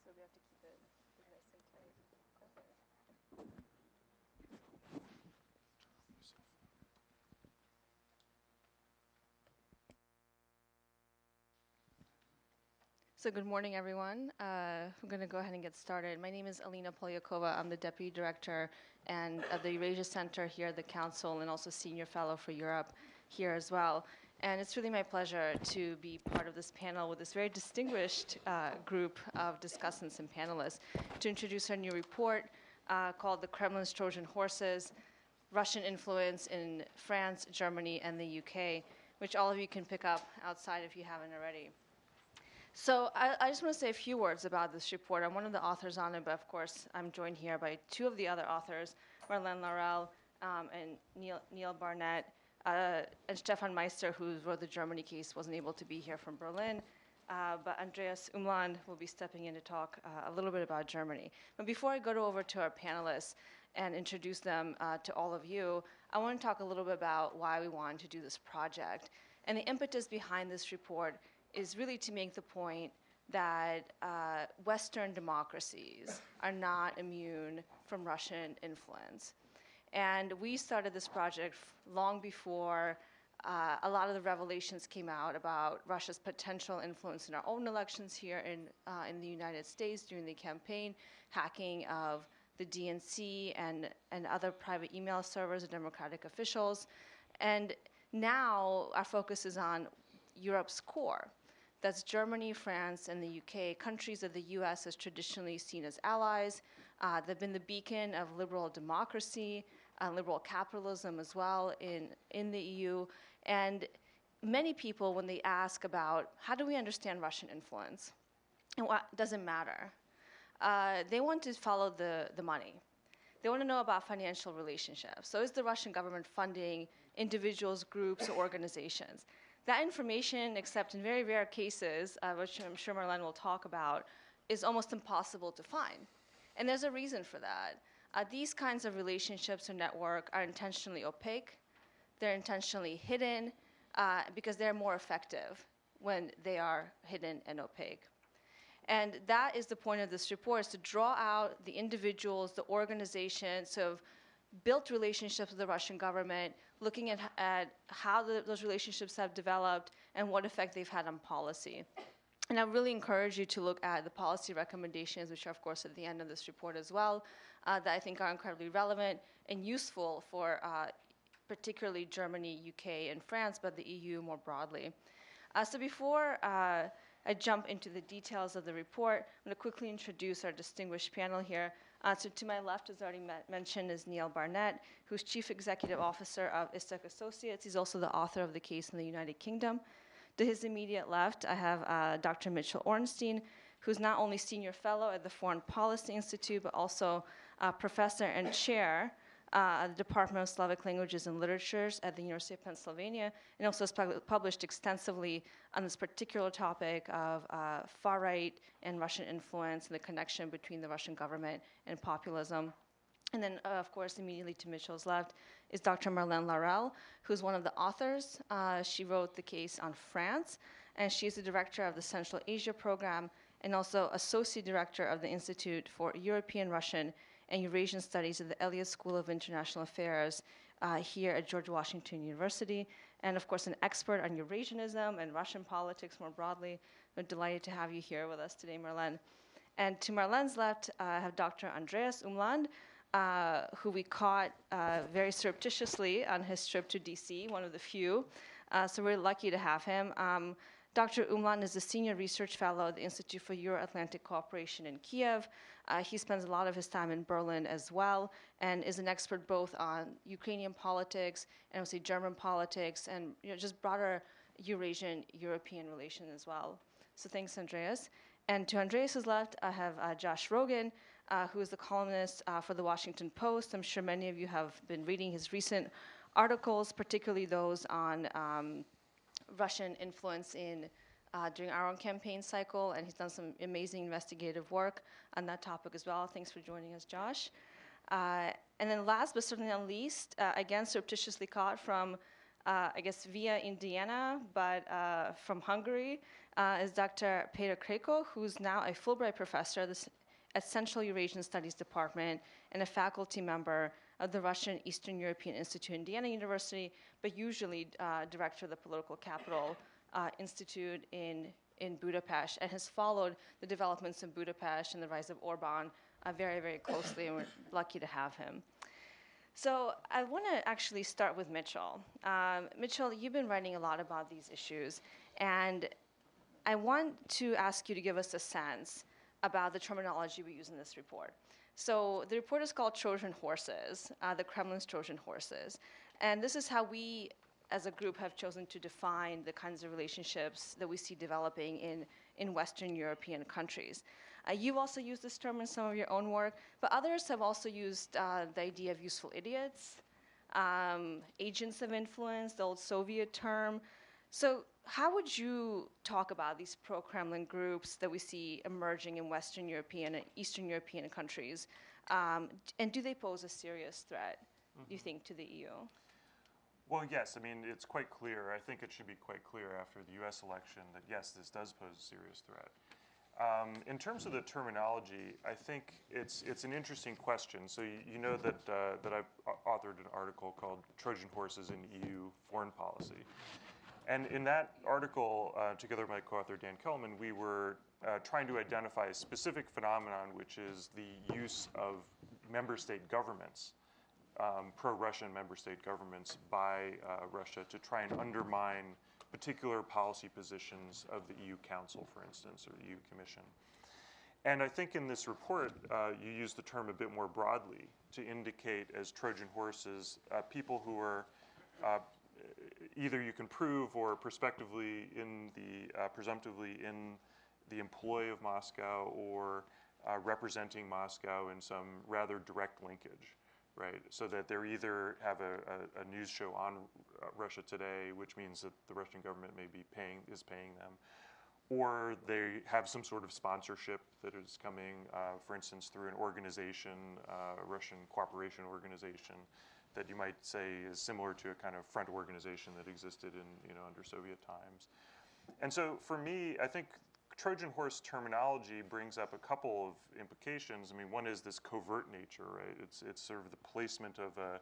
so we have to keep it nice and tight. Okay. So good morning, everyone. I'm going to go ahead and get started. My name is Alina Polyakova. I'm the Deputy Director and of the Eurasia Center here at the Council, and also Senior Fellow for Europe here as well. And it's really my pleasure to be part of this panel with this very distinguished group of discussants and panelists to introduce our new report called The Kremlin's Trojan Horses, Russian Influence in France, Germany, and the UK, which all of you can pick up outside if you haven't already. So I just want to say a few words about this report. I'm one of the authors on it, but of course I'm joined here by two of the other authors, Marlene Laurel and Neil Barnett, and Stefan Meister, who wrote the Germany case, wasn't able to be here from Berlin. But Andreas Umland will be stepping in to talk a little bit about Germany. But before I go over to our panelists and introduce them to all of you, I want to talk a little bit about why we wanted to do this project. And the impetus behind this report is really to make the point that Western democracies are not immune from Russian influence. And we started this project long before a lot of the revelations came out about Russia's potential influence in our own elections here in the United States during the campaign, hacking of the DNC and other private email servers of Democratic officials. And now our focus is on Europe's core. That's Germany, France, and the UK, countries that the US has traditionally seen as allies. They've been the beacon of liberal democracy, liberal capitalism as well in the EU. And many people, when they ask about how do we understand Russian influence, and what doesn't matter, they want to follow the money. They want to know about financial relationships. So is the Russian government funding individuals, groups, or organizations? That information, except in very rare cases, which I'm sure Marlene will talk about, is almost impossible to find. And there's a reason for that. These kinds of relationships or network are intentionally opaque. They're intentionally hidden because they're more effective when they are hidden and opaque. And that is the point of this report, is to draw out the individuals, the organizations who have built relationships with the Russian government, looking at how those relationships have developed and what effect they've had on policy. And I really encourage you to look at the policy recommendations, which are, of course, at the end of this report as well, that I think are incredibly relevant and useful for particularly Germany, UK, and France, but the EU more broadly. So before I jump into the details of the report, I'm going to quickly introduce our distinguished panel here. So to my left, as already mentioned, is Neil Barnett, who's Chief Executive Officer of Istek Associates. He's also the author of the case in the United Kingdom. To his immediate left, I have Dr. Mitchell Ornstein, who's not only Senior Fellow at the Foreign Policy Institute, but also Professor and Chair at the Department of Slavic Languages and Literatures at the University of Pennsylvania, and also has published extensively on this particular topic of far-right and Russian influence and the connection between the Russian government and populism. And then, of course, immediately to Mitchell's left is Dr. Marlene Laurel, who's one of the authors. She wrote the case on France, and she's the director of the Central Asia Program and also associate director of the Institute for European, Russian, and Eurasian Studies at the Elliott School of International Affairs here at George Washington University, and of course an expert on Eurasianism and Russian politics more broadly. We're delighted to have you here with us today, Marlene. And to Marlene's left, I have Dr. Andreas Umland, who we caught very surreptitiously on his trip to DC, one of the few. So we're lucky to have him. Dr. Umland is a senior research fellow at the Institute for Euro-Atlantic Cooperation in Kiev. He spends a lot of his time in Berlin as well, and is an expert both on Ukrainian politics and obviously German politics, and just broader Eurasian, European relations as well. So thanks, Andreas. And to Andreas's left, I have Josh Rogan, who is the columnist for the Washington Post. I'm sure many of you have been reading his recent articles, particularly those on Russian influence during our own campaign cycle, and he's done some amazing investigative work on that topic as well. Thanks for joining us, Josh. And then last but certainly not least, again, surreptitiously caught from I guess via Indiana, but from Hungary, is Dr. Peter Kreko, who's now a Fulbright professor at Central Eurasian Studies Department and a faculty member of the Russian Eastern European Institute, Indiana University, but usually director of the Political Capital Institute in Budapest, and has followed the developments in Budapest and the rise of Orban very, very closely, and we're lucky to have him. So I want to actually start with Mitchell. Mitchell, you've been writing a lot about these issues, and I want to ask you to give us a sense about the terminology we use in this report. So the report is called Trojan Horses, the Kremlin's Trojan Horses. And this is how we, as a group, have chosen to define the kinds of relationships that we see developing in Western European countries. You've also used this term in some of your own work, but others have also used the idea of useful idiots, agents of influence, the old Soviet term. So how would you talk about these pro-Kremlin groups that we see emerging in Western European and Eastern European countries? And do they pose a serious threat, do you think, to the EU? Well, yes. I mean, it's quite clear. I think it should be quite clear after the U.S. election that, yes, this does pose a serious threat. In terms of the terminology, I think it's an interesting question. So you know that I've authored an article called Trojan Horses in EU Foreign Policy. And in that article, together with my co-author Dan Kellman, we were trying to identify a specific phenomenon, which is the use of member state governments, pro-Russian member state governments by Russia to try and undermine particular policy positions of the EU Council, for instance, or the EU Commission. And I think in this report, you use the term a bit more broadly to indicate as Trojan horses people who are either you can prove or prospectively in the presumptively in the employ of Moscow or representing Moscow in some rather direct linkage, right? So that they either have a news show on Russia Today, which means that the Russian government may be paying them, or they have some sort of sponsorship that is coming, for instance, through an organization, a Russian cooperation organization, that you might say is similar to a kind of front organization that existed in under Soviet times. And so for me, I think Trojan horse terminology brings up a couple of implications. I mean, one is this covert nature, right? It's sort of the placement of a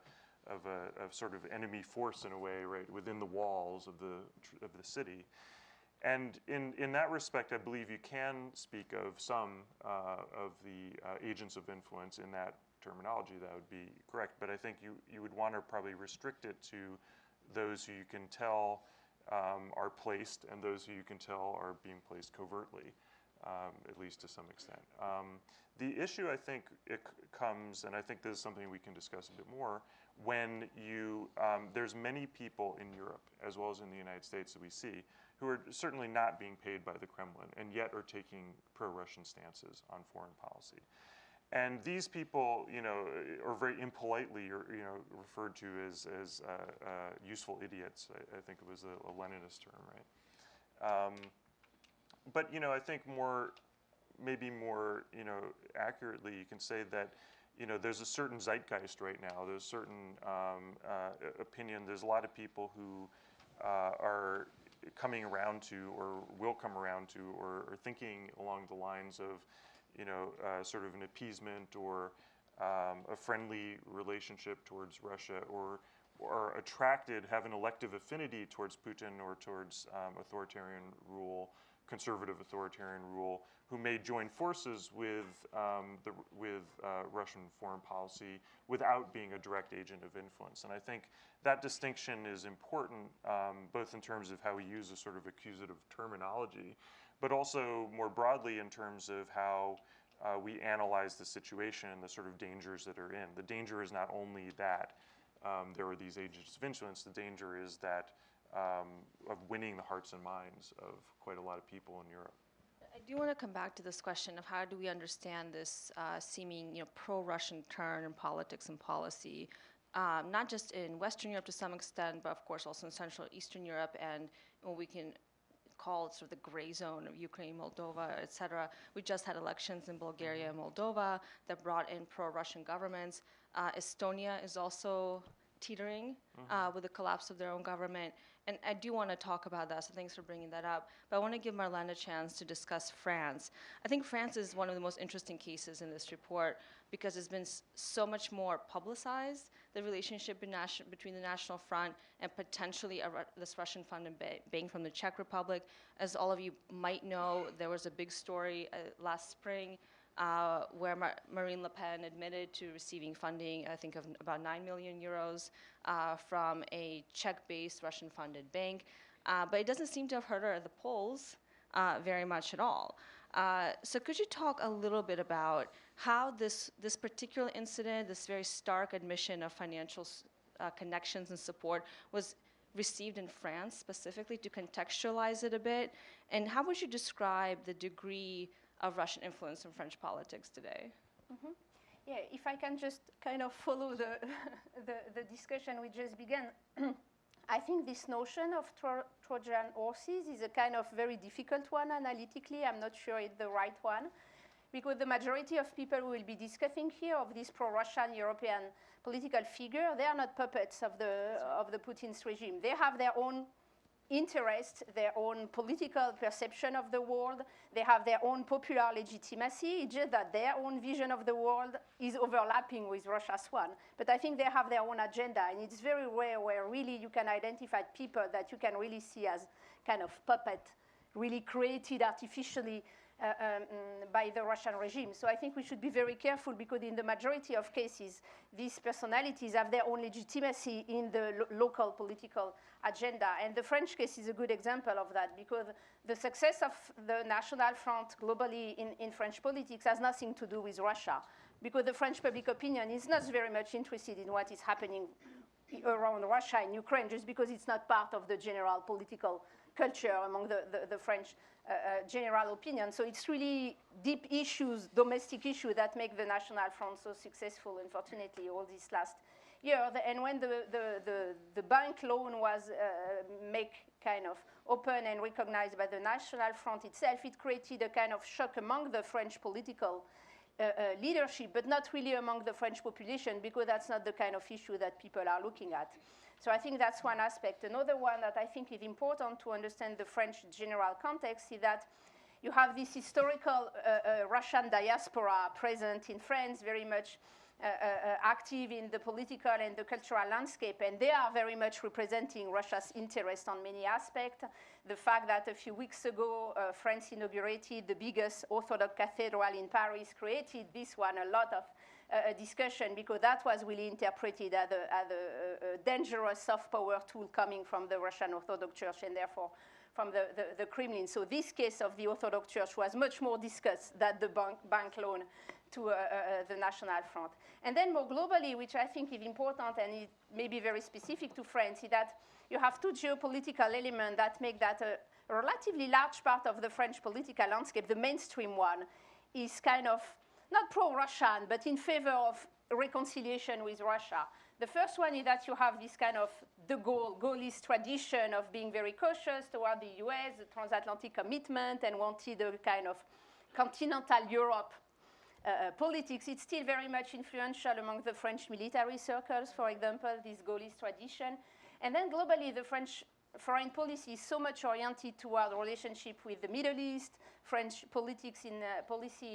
sort of enemy force in a way, right, within the walls of the city. And in that respect, I believe you can speak of some of the agents of influence in that terminology. That would be correct. But I think you would want to probably restrict it to those who you can tell are placed and those who you can tell are being placed covertly, at least to some extent. The issue, I think, it comes, and I think this is something we can discuss a bit more, when there's many people in Europe, as well as in the United States that we see, who are certainly not being paid by the Kremlin and yet are taking pro-Russian stances on foreign policy. And these people, are very impolitely, referred to as useful idiots. I think it was a Leninist term, right? But I think maybe more, accurately, you can say that, there's a certain zeitgeist right now. There's a certain opinion. There's a lot of people who are coming around to, or will come around to, or are thinking along the lines of, sort of an appeasement or a friendly relationship towards Russia, or are attracted, have an elective affinity towards Putin or towards authoritarian rule, conservative authoritarian rule, who may join forces with Russian foreign policy without being a direct agent of influence. And I think that distinction is important, both in terms of how we use a sort of accusative terminology, but also more broadly in terms of how we analyze the situation and the sort of dangers that are in. The danger is not only that there are these agents of influence, the danger is that of winning the hearts and minds of quite a lot of people in Europe. I do want to come back to this question of how do we understand this seeming pro-Russian turn in politics and policy, not just in Western Europe to some extent, but of course also in Central Eastern Europe and what we can call it sort of the gray zone of Ukraine, Moldova, et cetera. We just had elections in Bulgaria and Moldova that brought in pro-Russian governments. Estonia is also teetering with the collapse of their own government. And I do want to talk about that, so thanks for bringing that up. But I want to give Marlene a chance to discuss France. I think France is one of the most interesting cases in this report because it's been so much more publicized, the relationship between the National Front and potentially this Russian-funded bank from the Czech Republic. As all of you might know, there was a big story last spring where Marine Le Pen admitted to receiving funding, I think of about 9 million euros from a Czech-based Russian-funded bank. But it doesn't seem to have hurt her at the polls very much at all. So could you talk a little bit about how this particular incident, this very stark admission of financial connections and support was received in France specifically, to contextualize it a bit? And how would you describe the degree of Russian influence in French politics today? Mm-hmm. Yeah, if I can just kind of follow the discussion we just began, I think this notion of Trojan horses is a kind of very difficult one analytically. I'm not sure it's the right one, because the majority of people who will be discussing here of this pro-Russian European political figure, they are not puppets of the Putin's regime. They have their own interest, their own political perception of the world. They have their own popular legitimacy. It's just that their own vision of the world is overlapping with Russia's one. But I think they have their own agenda, and it's very rare where really you can identify people that you can really see as kind of puppet, really created artificially by the Russian regime. So I think we should be very careful, because in the majority of cases, these personalities have their own legitimacy in the local political agenda. And the French case is a good example of that, because the success of the National Front globally in French politics has nothing to do with Russia, because the French public opinion is not very much interested in what is happening around Russia and Ukraine, just because it's not part of the general political culture among the French general opinion. So it's really deep issues, domestic issues, that make the National Front so successful, unfortunately, all this last year. And when the bank loan was kind of open and recognized by the National Front itself, it created a kind of shock among the French political leadership, but not really among the French population, because that's not the kind of issue that people are looking at. So I think that's one aspect. Another one that I think is important to understand the French general context is that you have this historical Russian diaspora present in France, very much active in the political and the cultural landscape, and they are very much representing Russia's interest on many aspects. The fact that a few weeks ago, France inaugurated the biggest Orthodox cathedral in Paris created this one a lot of discussion, because that was really interpreted as a dangerous soft power tool coming from the Russian Orthodox Church, and therefore from the Kremlin. So this case of the Orthodox Church was much more discussed than the bank loan to the National Front. And then more globally, which I think is important and it may be very specific to France, is that you have two geopolitical elements that make that a relatively large part of the French political landscape. The mainstream one is kind of not pro-Russian, but in favor of reconciliation with Russia. The first one is that you have this kind of de Gaulle's tradition of being very cautious toward the US, the transatlantic commitment, and wanted a kind of continental Europe politics. It's still very much influential among the French military circles, for example, this Gaulle's tradition. And then globally, the French foreign policy is so much oriented toward relationship with the Middle East, French politics in policy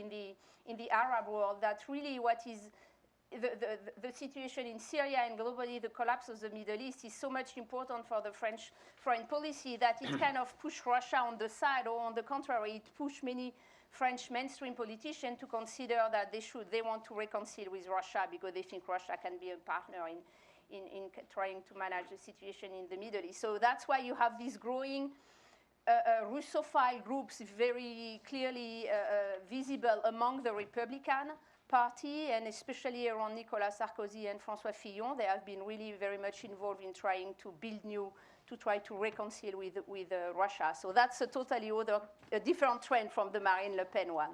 in the Arab world, that really what is the situation in Syria and globally the collapse of the Middle East is so much important for the French foreign policy that it kind of pushed Russia on the side, or on the contrary, it pushed many French mainstream politicians to consider that they want to reconcile with Russia, because they think Russia can be a partner in trying to manage the situation in the Middle East. So that's why you have these growing Russophile groups very clearly visible among the Republican Party, and especially around Nicolas Sarkozy and François Fillon. They have been really very much involved in trying to build to try to reconcile with Russia. So that's a totally a different trend from the Marine Le Pen one.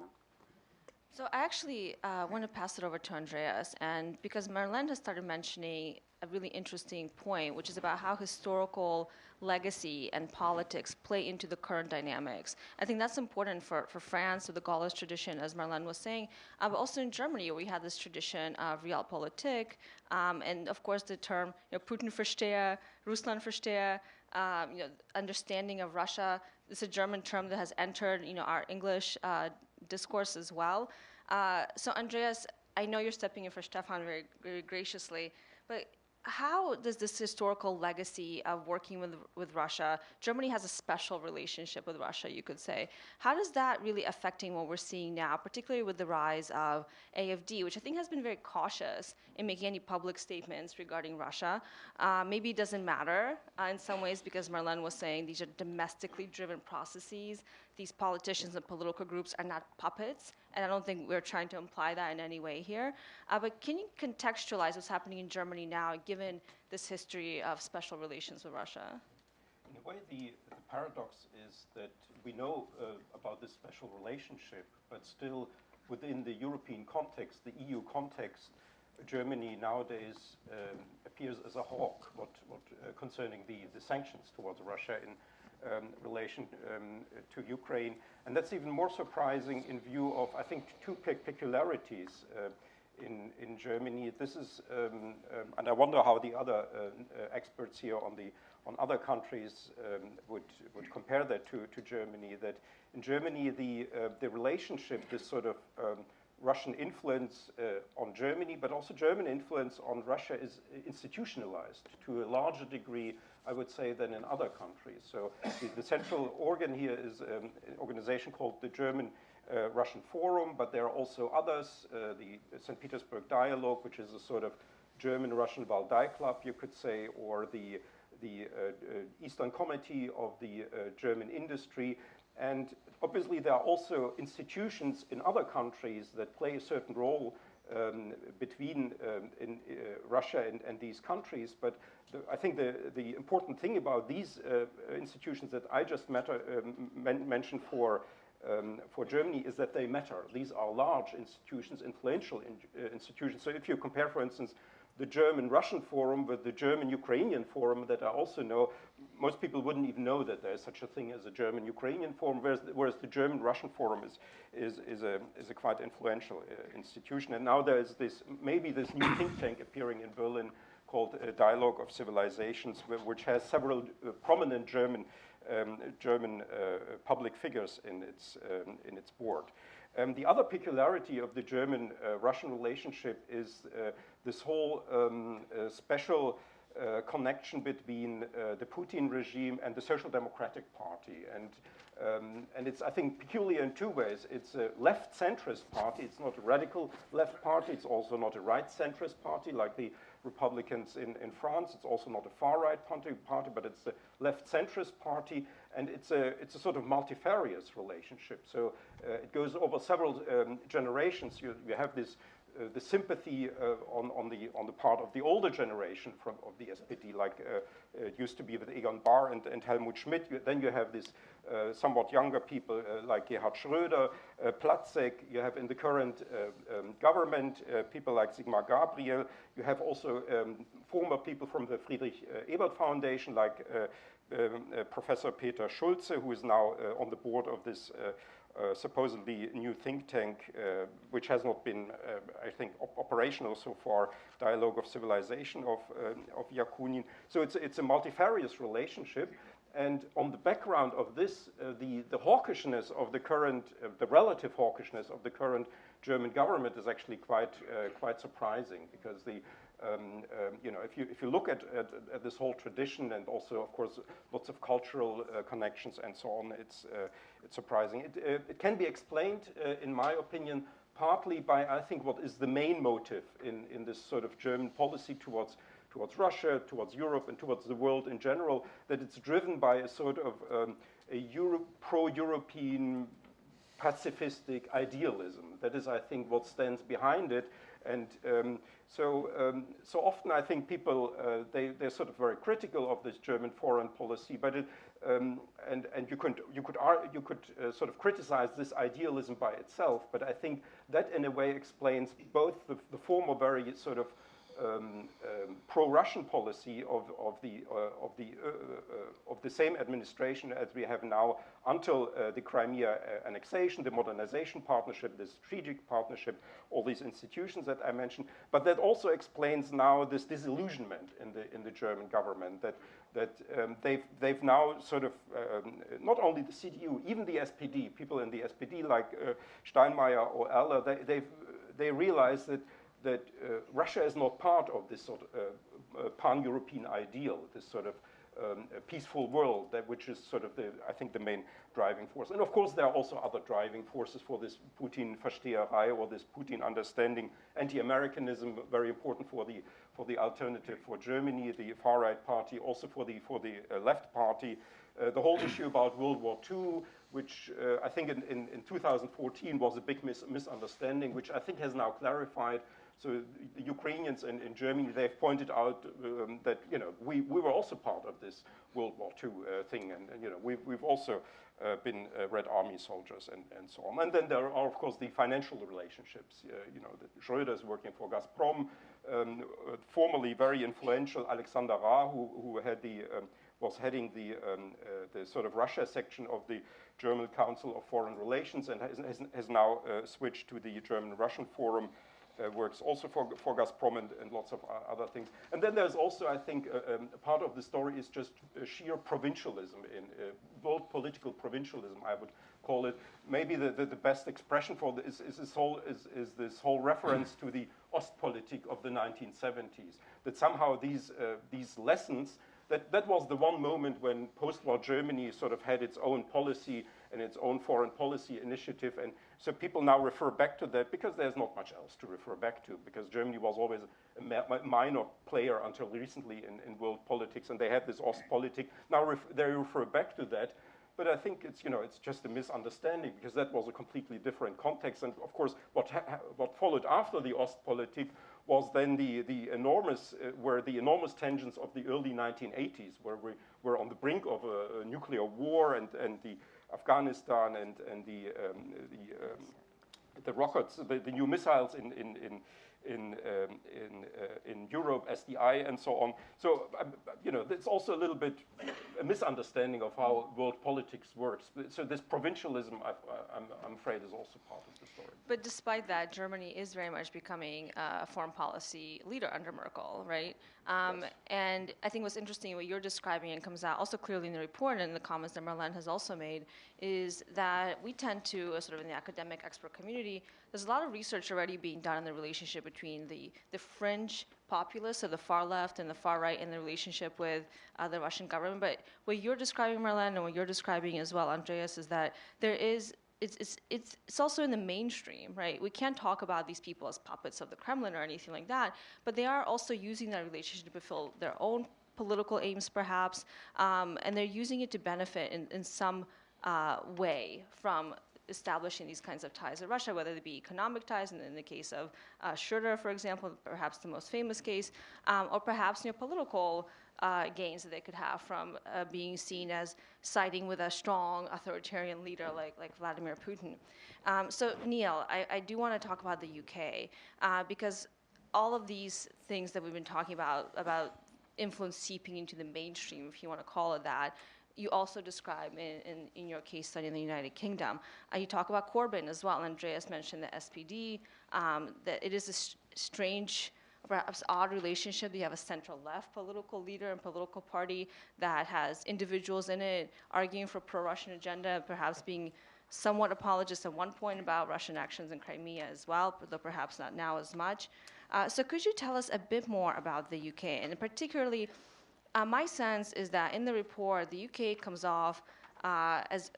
So I actually want to pass it over to Andreas, and because Marlene has started mentioning a really interesting point, which is about how historical legacy and politics play into the current dynamics. I think that's important for France, or the Gaullist tradition, as Marlene was saying, but also in Germany, where we have this tradition of Realpolitik, and of course the term Putin verstehe, Russland verstehe, understanding of Russia. It's a German term that has entered our English discourse as well. So Andreas, I know you're stepping in for Stefan very, very graciously, but how does this historical legacy of working with Russia, Germany has a special relationship with Russia, you could say. How does that really affecting what we're seeing now, particularly with the rise of AfD, which I think has been very cautious in making any public statements regarding Russia? Maybe it doesn't matter in some ways, because Marlene was saying these are domestically driven processes. These politicians and political groups are not puppets, and I don't think we're trying to imply that in any way here. But can you contextualize what's happening in Germany now, given this history of special relations with Russia? In a way, the paradox is that we know about this special relationship, but still within the European context, the EU context, Germany nowadays appears as a hawk concerning the sanctions towards Russia in relation to Ukraine. And that's even more surprising in view of, I think, two peculiarities in Germany. This is, and I wonder how the other experts here on other countries would compare that to Germany. That in Germany, the relationship, this sort of Russian influence on Germany, but also German influence on Russia, is institutionalized to a larger degree, I would say, than in other countries. So the central organ here is an organization called the German Russian Forum, but there are also others, the St. Petersburg Dialogue, which is a sort of German-Russian Valdai Club, you could say, or the Eastern Committee of the German industry. And obviously there are also institutions in other countries that play a certain role between Russia and these countries. But I think the important thing about these institutions that I just mentioned for Germany is that they matter. These are large institutions, influential institutions. So if you compare, for instance, the German-Russian Forum with the German-Ukrainian Forum that I also know, most people wouldn't even know that there's such a thing as a German-Ukrainian Forum, whereas the German-Russian Forum is a quite influential institution. And now there's maybe this new think tank appearing in Berlin called Dialogue of Civilizations, which has several prominent German public figures in its board. The other peculiarity of the German-Russian relationship is this whole special connection between the Putin regime and the Social Democratic Party. And it's, I think, peculiar in two ways. It's a left-centrist party. It's not a radical left party. It's also not a right-centrist party like the Republicans in France. It's also not a far-right party, but it's a left-centrist party. And it's a sort of multifarious relationship. So it goes over several generations. You have this the sympathy on the part of the older generation of the SPD, like it used to be with Egon Bahr and Helmut Schmidt. Then you have this somewhat younger people like Gerhard Schröder, Platzek. You have in the current government people like Sigmar Gabriel. You have also former people from the Friedrich Ebert Foundation, like Professor Peter Schulze, who is now on the board of this supposedly new think tank, which has not been, I think, operational so far, Dialogue of Civilization of Yakunin. So it's a multifarious relationship. And on the background of this, the hawkishness of the current, the relative hawkishness of the current German government is actually quite surprising, because if you look at this whole tradition, and also, of course, lots of cultural connections and so on, it's surprising. It can be explained, in my opinion, partly by, I think, what is the main motive in this sort of German policy towards Russia, towards Europe, and towards the world in general, that it's driven by a sort of a pro-European pacifistic idealism. That is, I think, what stands behind it. And so often I think people, they're sort of very critical of this German foreign policy, but and you could sort of criticize this idealism by itself, but I think that in a way explains both the former very sort of pro-Russian policy of the same administration as we have now until the Crimea annexation, the modernization partnership, the strategic partnership, all these institutions that I mentioned. But that also explains now this disillusionment in the German government that they've now sort of not only the CDU, even the SPD, people in the SPD like Steinmeier or Eller, they realize that Russia is not part of this sort of pan-European ideal, this sort of peaceful world, which is sort of, I think, the main driving force. And of course, there are also other driving forces for this Putin-Versteherei or this Putin understanding. Anti-Americanism, very important for the alternative for Germany, the far-right party, also for the left party. The whole issue about World War II, which I think in 2014 was a big misunderstanding, which I think has now clarified. So the Ukrainians in Germany, they've pointed out that, you know, we were also part of this World War II thing, and you know, we've also been Red Army soldiers and so on. And then there are, of course, the financial relationships. You know, Schröder is working for Gazprom, formerly very influential Alexander Ra, who had was heading the sort of Russia section of the German Council of Foreign Relations, and has now switched to the German-Russian Forum. Works also for Gazprom and lots of other things. And then there's also, I think, a part of the story is just sheer provincialism, in world political provincialism, I would call it. Maybe the best expression for this is this whole reference to the Ostpolitik of the 1970s, that somehow these lessons, that was the one moment when post-war Germany sort of had its own policy and its own foreign policy initiative, and so people now refer back to that because there's not much else to refer back to, because Germany was always a minor player until recently in world politics, and they had this Ostpolitik. Now they refer back to that, but I think it's, you know, it's just a misunderstanding, because that was a completely different context. And of course, what followed after the Ostpolitik was then the enormous tensions of the early 1980s, where we were on the brink of a nuclear war, and the Afghanistan and the rockets, the new missiles in Europe, SDI, and so on. So, you know, it's also a little bit a misunderstanding of how world politics works. So this provincialism, I'm afraid, is also part of the story. But despite that, Germany is very much becoming a foreign policy leader under Merkel, right? Yes. And I think what's interesting, what you're describing, and comes out also clearly in the report and in the comments that Marlene has also made, is that we tend to, sort of in the academic expert community, there's a lot of research already being done in the relationship between the fringe populists, so the far left and the far right, in the relationship with the Russian government. But what you're describing, Marlene, and what you're describing as well, Andreas, is that there is, it's also in the mainstream, right? We can't talk about these people as puppets of the Kremlin or anything like that, but they are also using that relationship to fulfill their own political aims, perhaps, and they're using it to benefit in some way from establishing these kinds of ties with Russia, whether they be economic ties, and in the case of Schröder, for example, perhaps the most famous case, or perhaps, you know, political gains that they could have from being seen as siding with a strong authoritarian leader like Vladimir Putin. So Neil, I do want to talk about the UK, because all of these things that we've been talking about influence seeping into the mainstream, if you want to call it that, you also describe in your case study in the United Kingdom. You talk about Corbyn as well. Andreas mentioned the SPD, that it is a strange, perhaps odd relationship. You have a central-left political leader and political party that has individuals in it arguing for pro-Russian agenda, perhaps being somewhat apologist at one point about Russian actions in Crimea as well, though perhaps not now as much. So could you tell us a bit more about the UK, and particularly, my sense is that in the report, the UK comes off as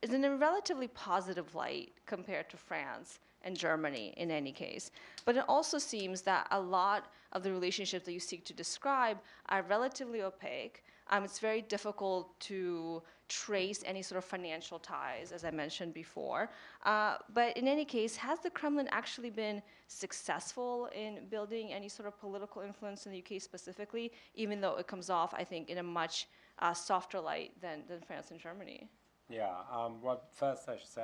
in a relatively positive light compared to France and Germany in any case. But it also seems that a lot of the relationships that you seek to describe are relatively opaque. It's very difficult to trace any sort of financial ties, as I mentioned before. But in any case, has the Kremlin actually been successful in building any sort of political influence in the UK specifically, even though it comes off, I think, in a much softer light than France and Germany? Yeah, well, first I should say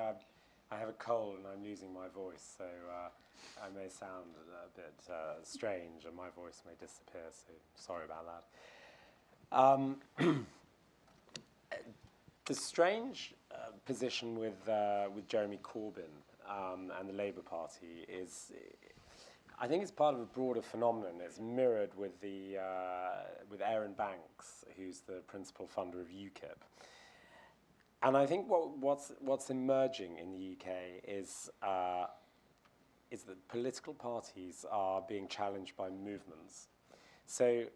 I have a cold and I'm losing my voice, so I may sound a bit strange and my voice may disappear, so sorry about that. The strange position with Jeremy Corbyn and the Labour Party is, I think it's part of a broader phenomenon. It's mirrored with with Aaron Banks, who's the principal funder of UKIP. And I think what's emerging in the UK is that political parties are being challenged by movements. So,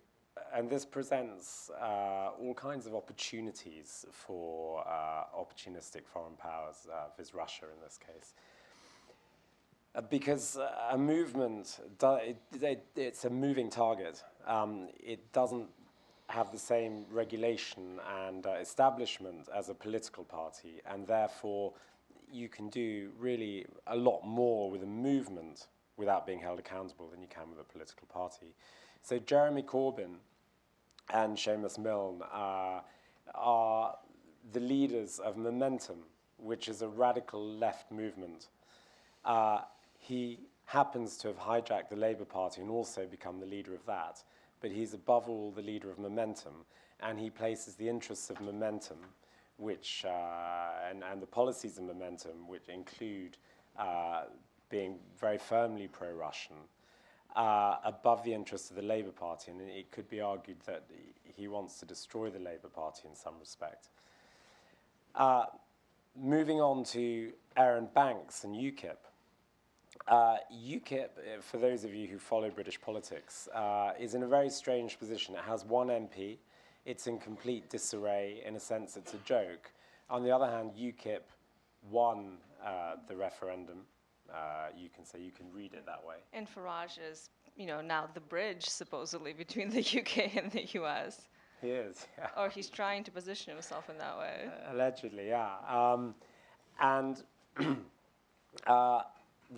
and this presents all kinds of opportunities for opportunistic foreign powers, viz. Russia in this case. Because a movement, it's a moving target. It doesn't have the same regulation and establishment as a political party, and therefore you can do really a lot more with a movement without being held accountable than you can with a political party. So Jeremy Corbyn and Seamus Milne are the leaders of Momentum, which is a radical left movement. He happens to have hijacked the Labour Party and also become the leader of that. But he's above all the leader of Momentum, and he places the interests of Momentum, which and the policies of Momentum, which include being very firmly pro-Russian, above the interests of the Labour Party, and it could be argued that he wants to destroy the Labour Party in some respect. Moving on to Aaron Banks and UKIP. UKIP, for those of you who follow British politics, is in a very strange position. It has one MP. It's in complete disarray. In a sense, it's a joke. On the other hand, UKIP won the referendum. You can say, you can read it that way. And Farage is, now the bridge, supposedly, between the UK and the US. He is, yeah. Or he's trying to position himself in that way. Allegedly, yeah. And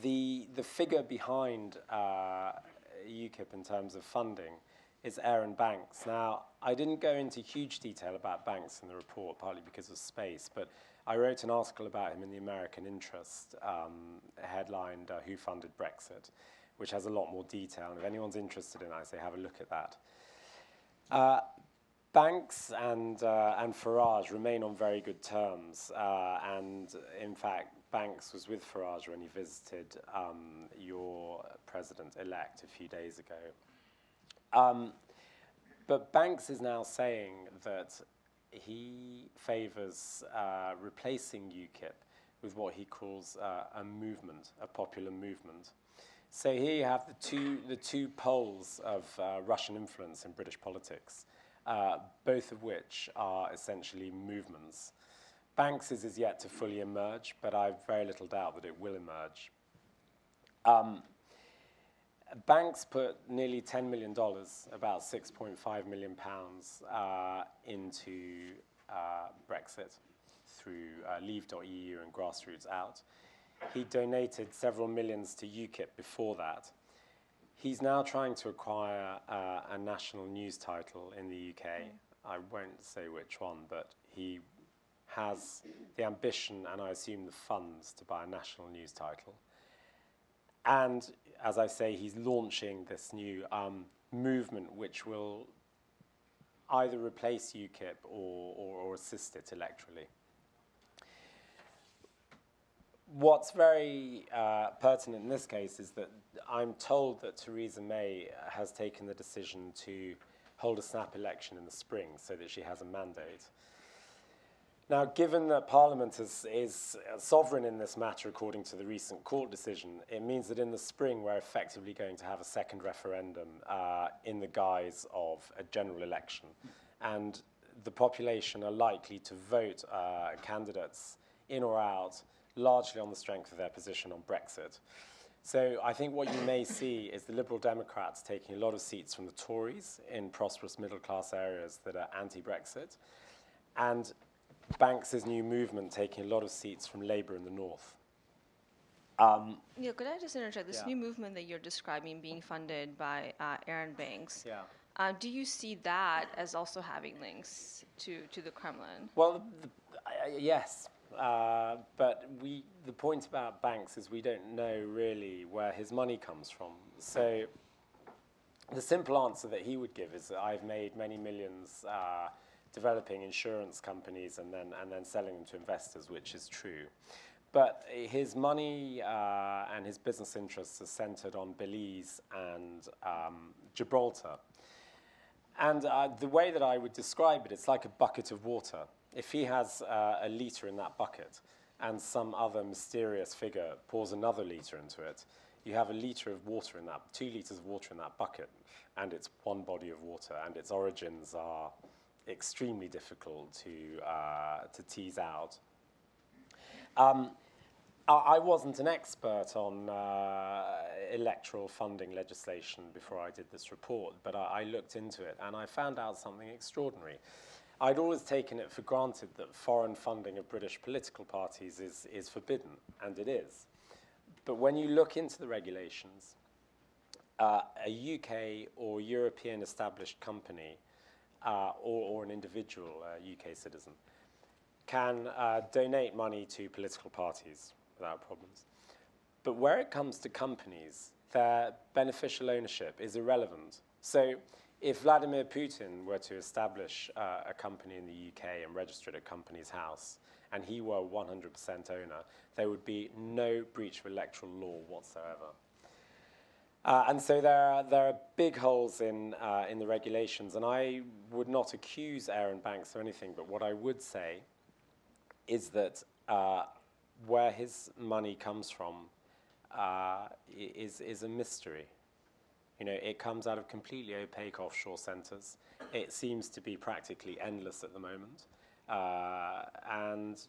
the figure behind UKIP in terms of funding is Aaron Banks. Now, I didn't go into huge detail about Banks in the report, partly because of space, but I wrote an article about him in the American Interest, headlined Who Funded Brexit, which has a lot more detail. And if anyone's interested in it, I say have a look at that. Banks and Farage remain on very good terms, and in fact, Banks was with Farage when he visited your president-elect a few days ago. But Banks is now saying that he favours replacing UKIP with what he calls a movement, a popular movement. So here you have the two poles of Russian influence in British politics, both of which are essentially movements. Banks is yet to fully emerge, but I have very little doubt that it will emerge. Banks put nearly $10 million, about £6.5 million, into Brexit through Leave.eu and Grassroots Out. He donated several millions to UKIP before that. He's now trying to acquire a national news title in the UK. I won't say which one, but he has the ambition and I assume the funds to buy a national news title. And as I say, he's launching this new movement which will either replace UKIP or assist it electorally. What's very pertinent in this case is that I'm told that Theresa May has taken the decision to hold a snap election in the spring so that she has a mandate. Now, given that Parliament is sovereign in this matter according to the recent court decision, it means that in the spring we're effectively going to have a second referendum in the guise of a general election. And the population are likely to vote candidates in or out, largely on the strength of their position on Brexit. So I think what you may see is the Liberal Democrats taking a lot of seats from the Tories in prosperous middle-class areas that are anti-Brexit. And Banks' new movement taking a lot of seats from Labour in the north. Yeah, could I just interject? This Yeah. new movement that you're describing being funded by Aaron Banks, Yeah. do you see that as also having links to the Kremlin? Well, yes, but the point about Banks is we don't know really where his money comes from. So the simple answer that he would give is that I've made many millions developing insurance companies and then selling them to investors, which is true. But his money and his business interests are centered on Belize and Gibraltar. And the way that I would describe it, it's like a bucket of water. If he has a liter in that bucket and some other mysterious figure pours another liter into it, you have a liter of water in that, 2 liters of water in that bucket, and it's one body of water, and its origins are extremely difficult to tease out. I wasn't an expert on electoral funding legislation before I did this report, but I looked into it and I found out something extraordinary. I'd always taken it for granted that foreign funding of British political parties is forbidden, and it is. But when you look into the regulations, a UK or European established company or an individual UK citizen can donate money to political parties without problems. But where it comes to companies, their beneficial ownership is irrelevant. So if Vladimir Putin were to establish a company in the UK and register it at Companies House, and he were 100% owner, there would be no breach of electoral law whatsoever. And so there are big holes in the regulations, and I would not accuse Aaron Banks of anything, but what I would say is that where his money comes from is a mystery. You know, it comes out of completely opaque offshore centers. It seems to be practically endless at the moment. And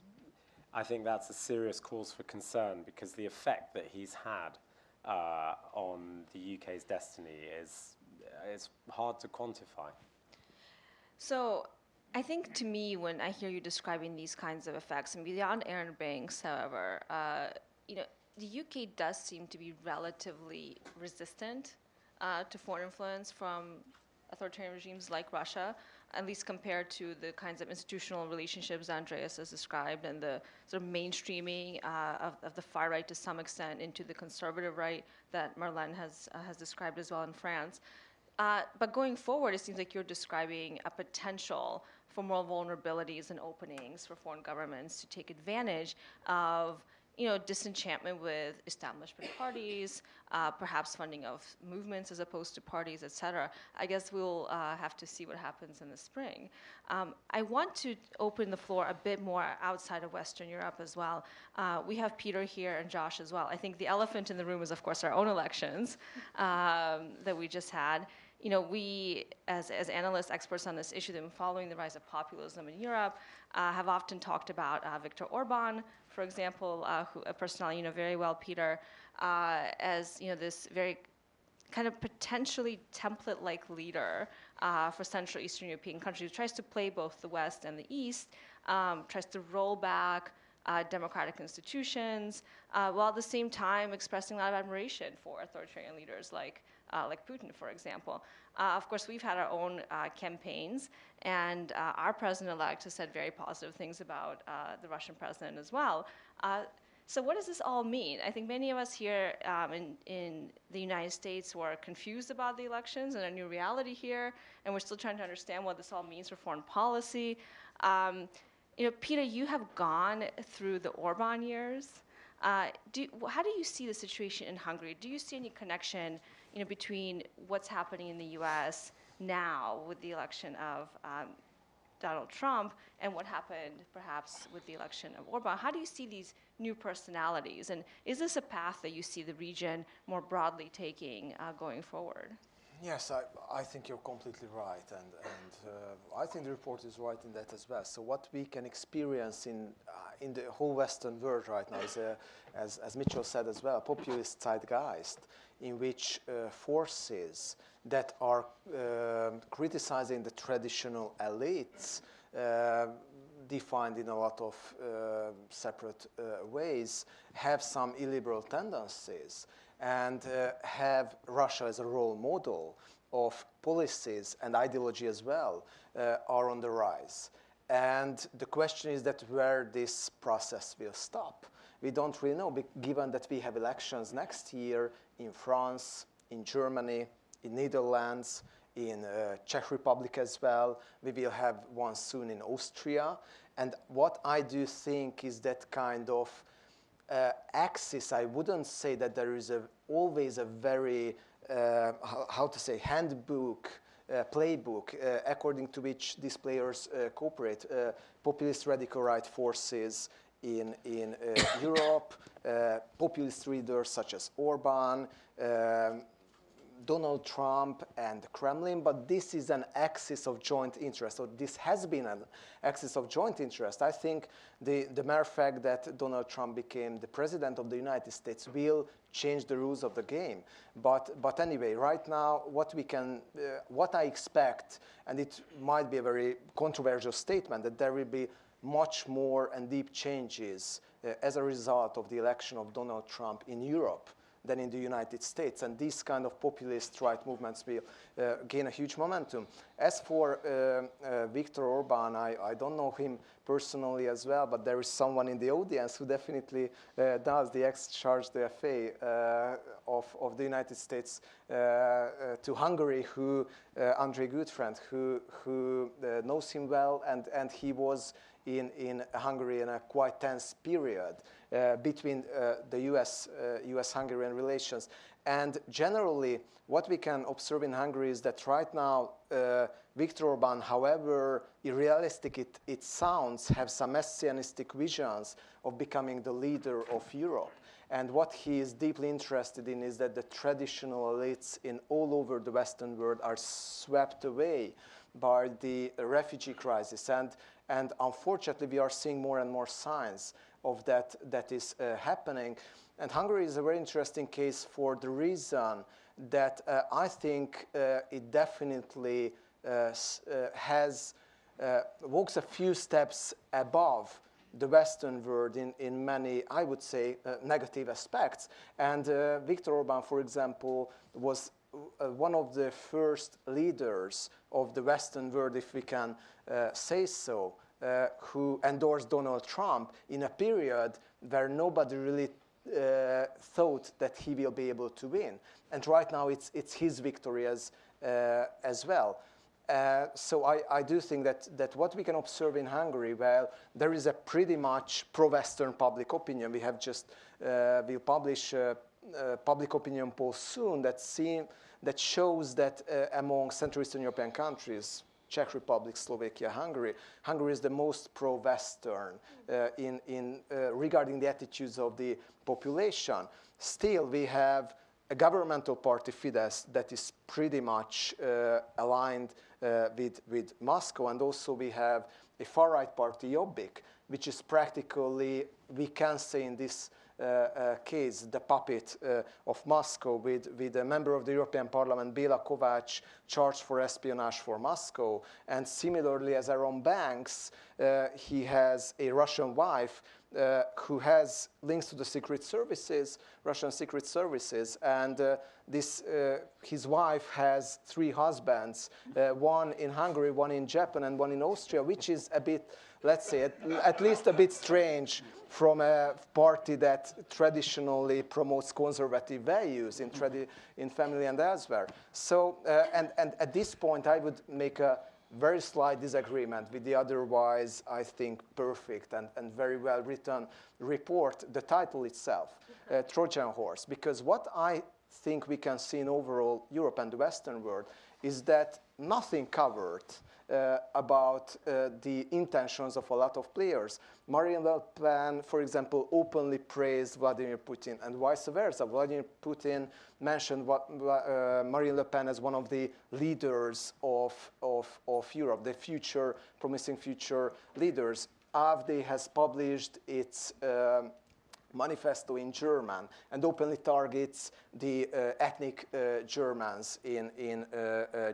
I think that's a serious cause for concern, because the effect that he's had on the UK's destiny is hard to quantify. So I think, to me, when I hear you describing these kinds of effects, and beyond Aaron Banks, however, you know, the UK does seem to be relatively resistant to foreign influence from authoritarian regimes like Russia, at least compared to the kinds of institutional relationships Andreas has described, and the sort of mainstreaming of the far right to some extent into the conservative right that Marlene has described as well in France. But going forward, it seems like you're describing a potential for more vulnerabilities and openings for foreign governments to take advantage of, you know, disenchantment with establishment parties, perhaps funding of movements as opposed to parties, et cetera. I guess we'll have to see what happens in the spring. I want to open the floor a bit more outside of Western Europe as well. We have Peter here and Josh as well. I think the elephant in the room is, of course, our own elections that we just had. You know, we, as analysts, experts on this issue, that have been following the rise of populism in Europe, have often talked about Viktor Orban, for example, who a personality you know very well, Peter, as, you know, this very kind of potentially template-like leader for Central Eastern European countries, who tries to play both the West and the East, tries to roll back democratic institutions, while at the same time expressing a lot of admiration for authoritarian leaders like Putin, for example. Of course, we've had our own campaigns, and our president-elect has said very positive things about the Russian president as well. So what does this all mean? I think many of us here in the United States were confused about the elections and a new reality here, and we're still trying to understand what this all means for foreign policy. You know, Peter, you have gone through the Orban years. How do you see the situation in Hungary? Do you see any connection, you know, between what's happening in the U.S. now with the election of Donald Trump and what happened perhaps with the election of Orban? How do you see these new personalities? And is this a path that you see the region more broadly taking going forward? Yes, I think you're completely right, and I think the report is right in that as well. So what we can experience in the whole Western world right now is, as Mitchell said as well, a populist zeitgeist in which forces that are criticizing the traditional elites, defined in a lot of separate ways, have some illiberal tendencies and have Russia as a role model of policies and ideology as well are on the rise. And the question is that where this process will stop. We don't really know, given that we have elections next year in France, in Germany, in Netherlands, in Czech Republic as well. We will have one soon in Austria. And what I do think is that kind of axis, I wouldn't say that there is always a very, how to say, handbook, playbook, according to which these players cooperate. Populist radical right forces in Europe, populist leaders such as Orban, Donald Trump and the Kremlin, but this is an axis of joint interest, so this has been an axis of joint interest. I think the mere fact that Donald Trump became the president of the United States will change the rules of the game. But anyway, right now, what I expect, and it might be a very controversial statement, that there will be much more and deep changes as a result of the election of Donald Trump in Europe than in the United States. And these kind of populist right movements will gain a huge momentum. As for Viktor Orban, I don't know him personally as well, but there is someone in the audience who definitely does, the ex-charge d'affaires of the United States to Hungary, who Andrei Goodfriend, who knows him well, and he was in Hungary in a quite tense period between the US-Hungarian relations. And generally, what we can observe in Hungary is that right now, Viktor Orban, however unrealistic it sounds, have some messianistic visions of becoming the leader of Europe. And what he is deeply interested in is that the traditional elites in all over the Western world are swept away by the refugee crisis. And unfortunately, we are seeing more and more signs of that is happening. And Hungary is a very interesting case for the reason that I think it definitely walks a few steps above the Western world in many, I would say, negative aspects. And Viktor Orban, for example, was one of the first leaders of the Western world, if we can say so, who endorsed Donald Trump in a period where nobody really thought that he will be able to win. And right now it's his victory as well. So I do think that what we can observe in Hungary, well, there is a pretty much pro-Western public opinion. We have just, we'll publish a public opinion poll soon that shows that among Central Eastern European countries, Czech Republic, Slovakia, Hungary is the most pro-Western regarding the attitudes of the population. Still, we have a governmental party, Fidesz, that is pretty much aligned with Moscow, and also we have a far-right party, Jobbik, which is practically, we can say in this case, the puppet of Moscow, with a member of the European Parliament, Béla Kovács, charged for espionage for Moscow. And similarly, as Aaron Banks, he has a Russian wife who has links to the secret services, Russian secret services, and his wife has 3 husbands, one in Hungary, one in Japan, and one in Austria, which is a bit, let's say, at least a bit strange from a party that traditionally promotes conservative values in family and elsewhere. So, and at this point, I would make a very slight disagreement with the otherwise, I think, perfect and very well written report, the title itself, Trojan Horse. Because what I think we can see in overall Europe and the Western world is that nothing covered about the intentions of a lot of players. Marine Le Pen, for example, openly praised Vladimir Putin, and vice versa. Vladimir Putin mentioned Marine Le Pen as one of the leaders of Europe, the promising future leaders. AfD has published its manifesto in German and openly targets the ethnic Germans in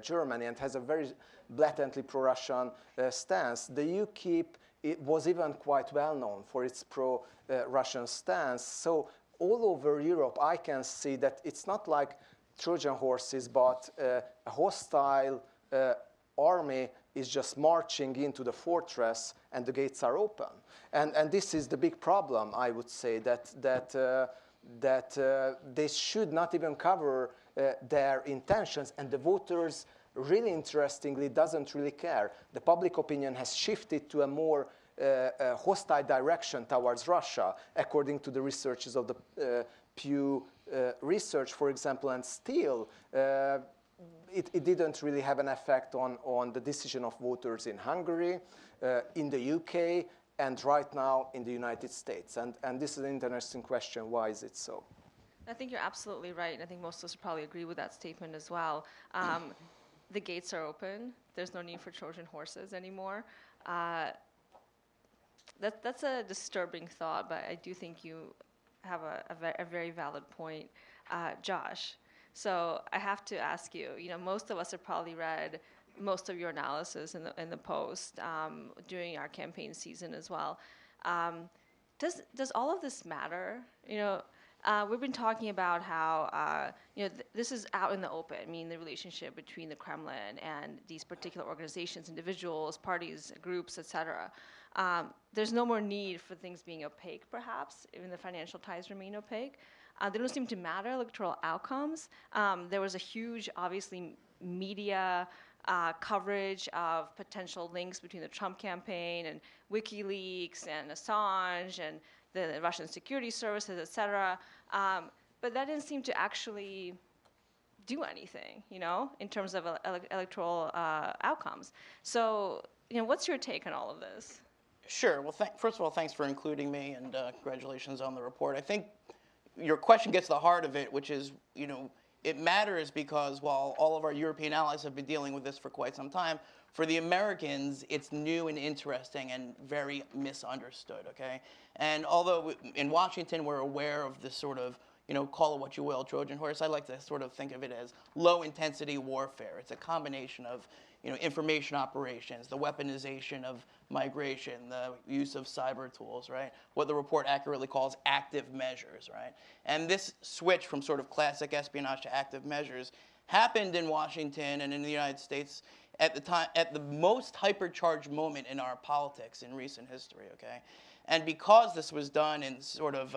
Germany and has a very blatantly pro-Russian stance. The UKIP it was even quite well known for its pro-Russian stance. So all over Europe, I can see that it's not like Trojan horses, but a hostile army is just marching into the fortress and the gates are open. And this is the big problem, I would say, that they should not even cover their intentions, and the voters, really interestingly, doesn't really care. The public opinion has shifted to a more hostile direction towards Russia, according to the researches of the Pew Research, for example, and still it didn't really have an effect on the decision of voters in Hungary, in the UK, and right now in the United States. And this is an interesting question. Why is it so? I think you're absolutely right, and I think most of us would probably agree with that statement as well. The gates are open. There's no need for Trojan horses anymore. That's a disturbing thought, but I do think you have a very valid point. Josh, so I have to ask you, most of us have probably read most of your analysis in the Post during our campaign season as well. Does all of this matter? We've been talking about how this is out in the open. I mean, the relationship between the Kremlin and these particular organizations, individuals, parties, groups, etc. There's no more need for things being opaque, perhaps. Even the financial ties remain opaque. They don't seem to matter, electoral outcomes. There was a huge, obviously, media coverage of potential links between the Trump campaign and WikiLeaks and Assange and the Russian security services, et cetera. But that didn't seem to actually do anything, in terms of electoral outcomes. So, what's your take on all of this? Sure. Well, first of all, thanks for including me, and congratulations on the report. I think your question gets to the heart of it, which is, it matters because while all of our European allies have been dealing with this for quite some time, for the Americans, it's new and interesting and very misunderstood, okay? And although in Washington we're aware of this sort of, call it what you will, Trojan horse, I like to sort of think of it as low-intensity warfare. It's a combination of, information operations, the weaponization of migration, the use of cyber tools, right? What the report accurately calls active measures, right? And this switch from sort of classic espionage to active measures happened in Washington and in the United States at the most hypercharged moment in our politics in recent history, okay? And because this was done in sort of,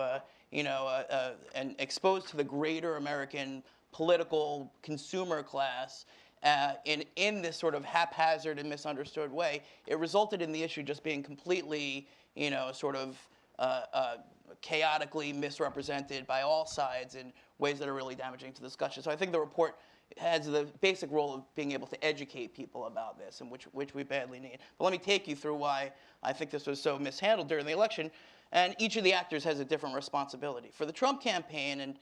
and exposed to the greater American political consumer class in this sort of haphazard and misunderstood way, it resulted in the issue just being completely, sort of chaotically misrepresented by all sides in ways that are really damaging to the discussion. So I think the report has the basic role of being able to educate people about this, and which we badly need. But let me take you through why I think this was so mishandled during the election. And each of the actors has a different responsibility. For the Trump campaign, and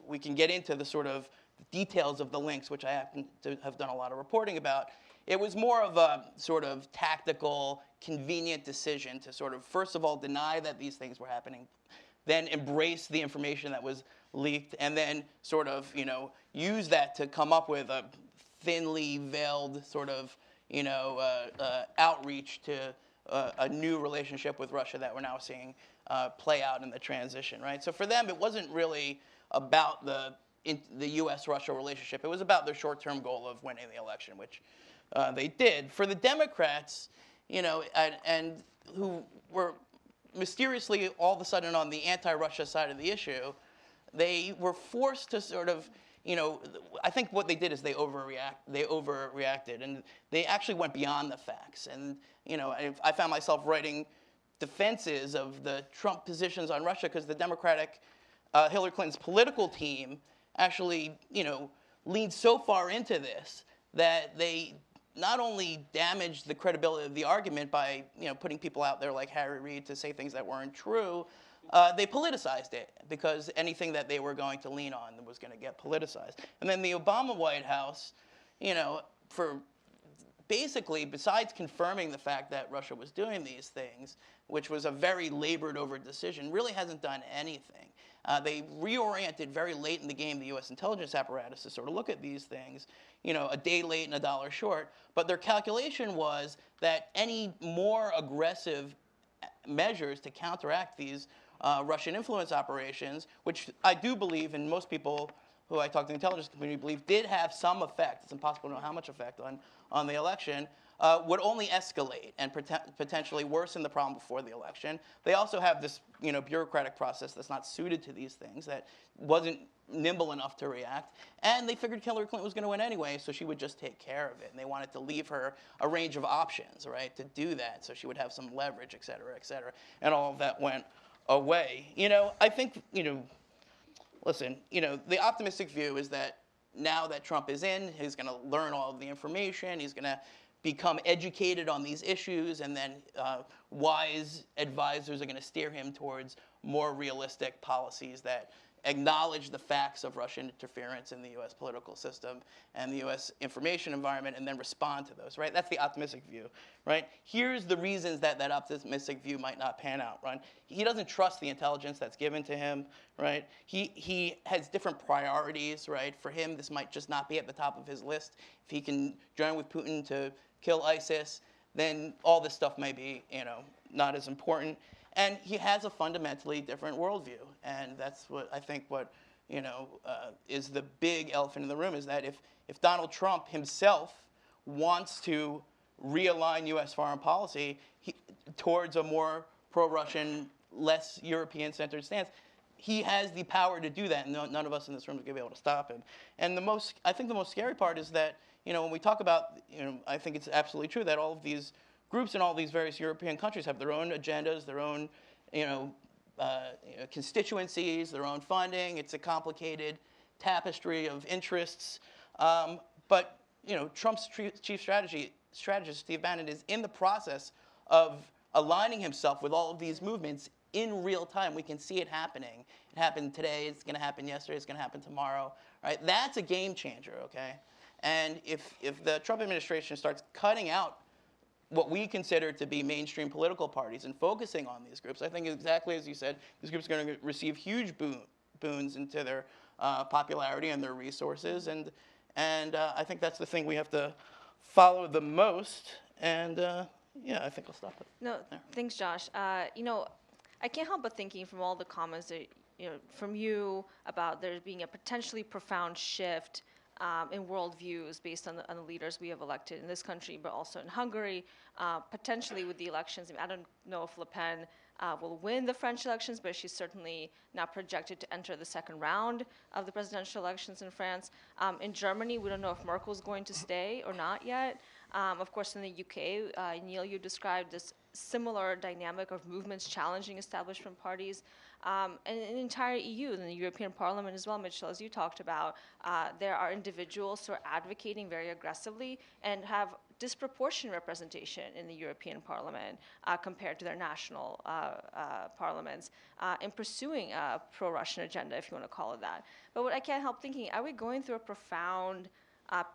we can get into the sort of details of the links, which I happen to have done a lot of reporting about. It was more of a sort of tactical, convenient decision to sort of, first of all, deny that these things were happening, then embrace the information that was leaked, and then sort of, use that to come up with a thinly veiled sort of, outreach to a new relationship with Russia that we're now seeing play out in the transition, right? So for them, it wasn't really about the U.S.-Russia relationship. It was about their short-term goal of winning the election, which they did. For the Democrats, and who were mysteriously all of a sudden on the anti-Russia side of the issue, they were forced to sort of, I think what they did is they overreacted, and they actually went beyond the facts. And, I found myself writing defenses of the Trump positions on Russia because the Democratic Hillary Clinton's political team actually, leaned so far into this that they not only damaged the credibility of the argument by, putting people out there like Harry Reid to say things that weren't true, they politicized it because anything that they were going to lean on was going to get politicized. And then the Obama White House, for basically, besides confirming the fact that Russia was doing these things, which was a very labored over decision, really hasn't done anything. They reoriented very late in the game the U.S. intelligence apparatus to sort of look at these things, you know, a day late and a dollar short. But their calculation was that any more aggressive measures to counteract these Russian influence operations, which I do believe, and most people who I talk to in the intelligence community believe did have some effect, it's impossible to know how much effect on the election, would only escalate and potentially worsen the problem before the election. They also have this, you know, bureaucratic process that's not suited to these things, that wasn't nimble enough to react. And they figured Hillary Clinton was going to win anyway, so she would just take care of it. And they wanted to leave her a range of options, right, to do that, so she would have some leverage, et cetera, et cetera. And all of that went away. You know, I think, you know, listen, you know, the optimistic view is that now that Trump is in, he's going to learn all of the information, he's going to become educated on these issues, and then wise advisors are going to steer him towards more realistic policies that acknowledge the facts of Russian interference in the U.S. political system and the U.S. information environment, and then respond to those, right? That's the optimistic view, right? Here's the reasons that that optimistic view might not pan out, right? He doesn't trust the intelligence that's given to him, right? He has different priorities, right? For him, this might just not be at the top of his list. If he can join with Putin to kill ISIS, then all this stuff may be, you know, not as important. And he has a fundamentally different worldview, and that's what I think what, you know, is the big elephant in the room, is that if Donald Trump himself wants to realign U.S. foreign policy towards a more pro-Russian, less European-centered stance, he has the power to do that, and none of us in this room is going to be able to stop him. And I think the most scary part is that, you know, when we talk about, you know, I think it's absolutely true that all of these groups in all these various European countries have their own agendas, their own, you know, constituencies, their own funding. It's a complicated tapestry of interests. But, you know, Trump's chief strategist, Steve Bannon, is in the process of aligning himself with all of these movements in real time. We can see it happening. It happened today. It's going to happen yesterday. It's going to happen tomorrow. Right? That's a game changer, okay? And if the Trump administration starts cutting out what we consider to be mainstream political parties and focusing on these groups, I think exactly as you said, these groups are going to receive huge boons into their popularity and their resources. And I think that's the thing we have to follow the most. And yeah, I think I'll stop it. No, there. thanks, Josh. You know, I can't help but thinking from all the comments that, you know, from you about there being a potentially profound shift in worldviews based on the leaders we have elected in this country, but also in Hungary, potentially with the elections. I mean, I don't know if Le Pen will win the French elections, but she's certainly not projected to enter the second round of the presidential elections in France. In Germany, we don't know if Merkel's going to stay or not yet. Of course, in the UK, Neil, you described this similar dynamic of movements challenging establishment parties. And in the entire EU, in the European Parliament as well, Mitchell, as you talked about, there are individuals who are advocating very aggressively and have disproportionate representation in the European Parliament compared to their national parliaments in pursuing a pro-Russian agenda, if you want to call it that. But what I can't help thinking, are we going through a profound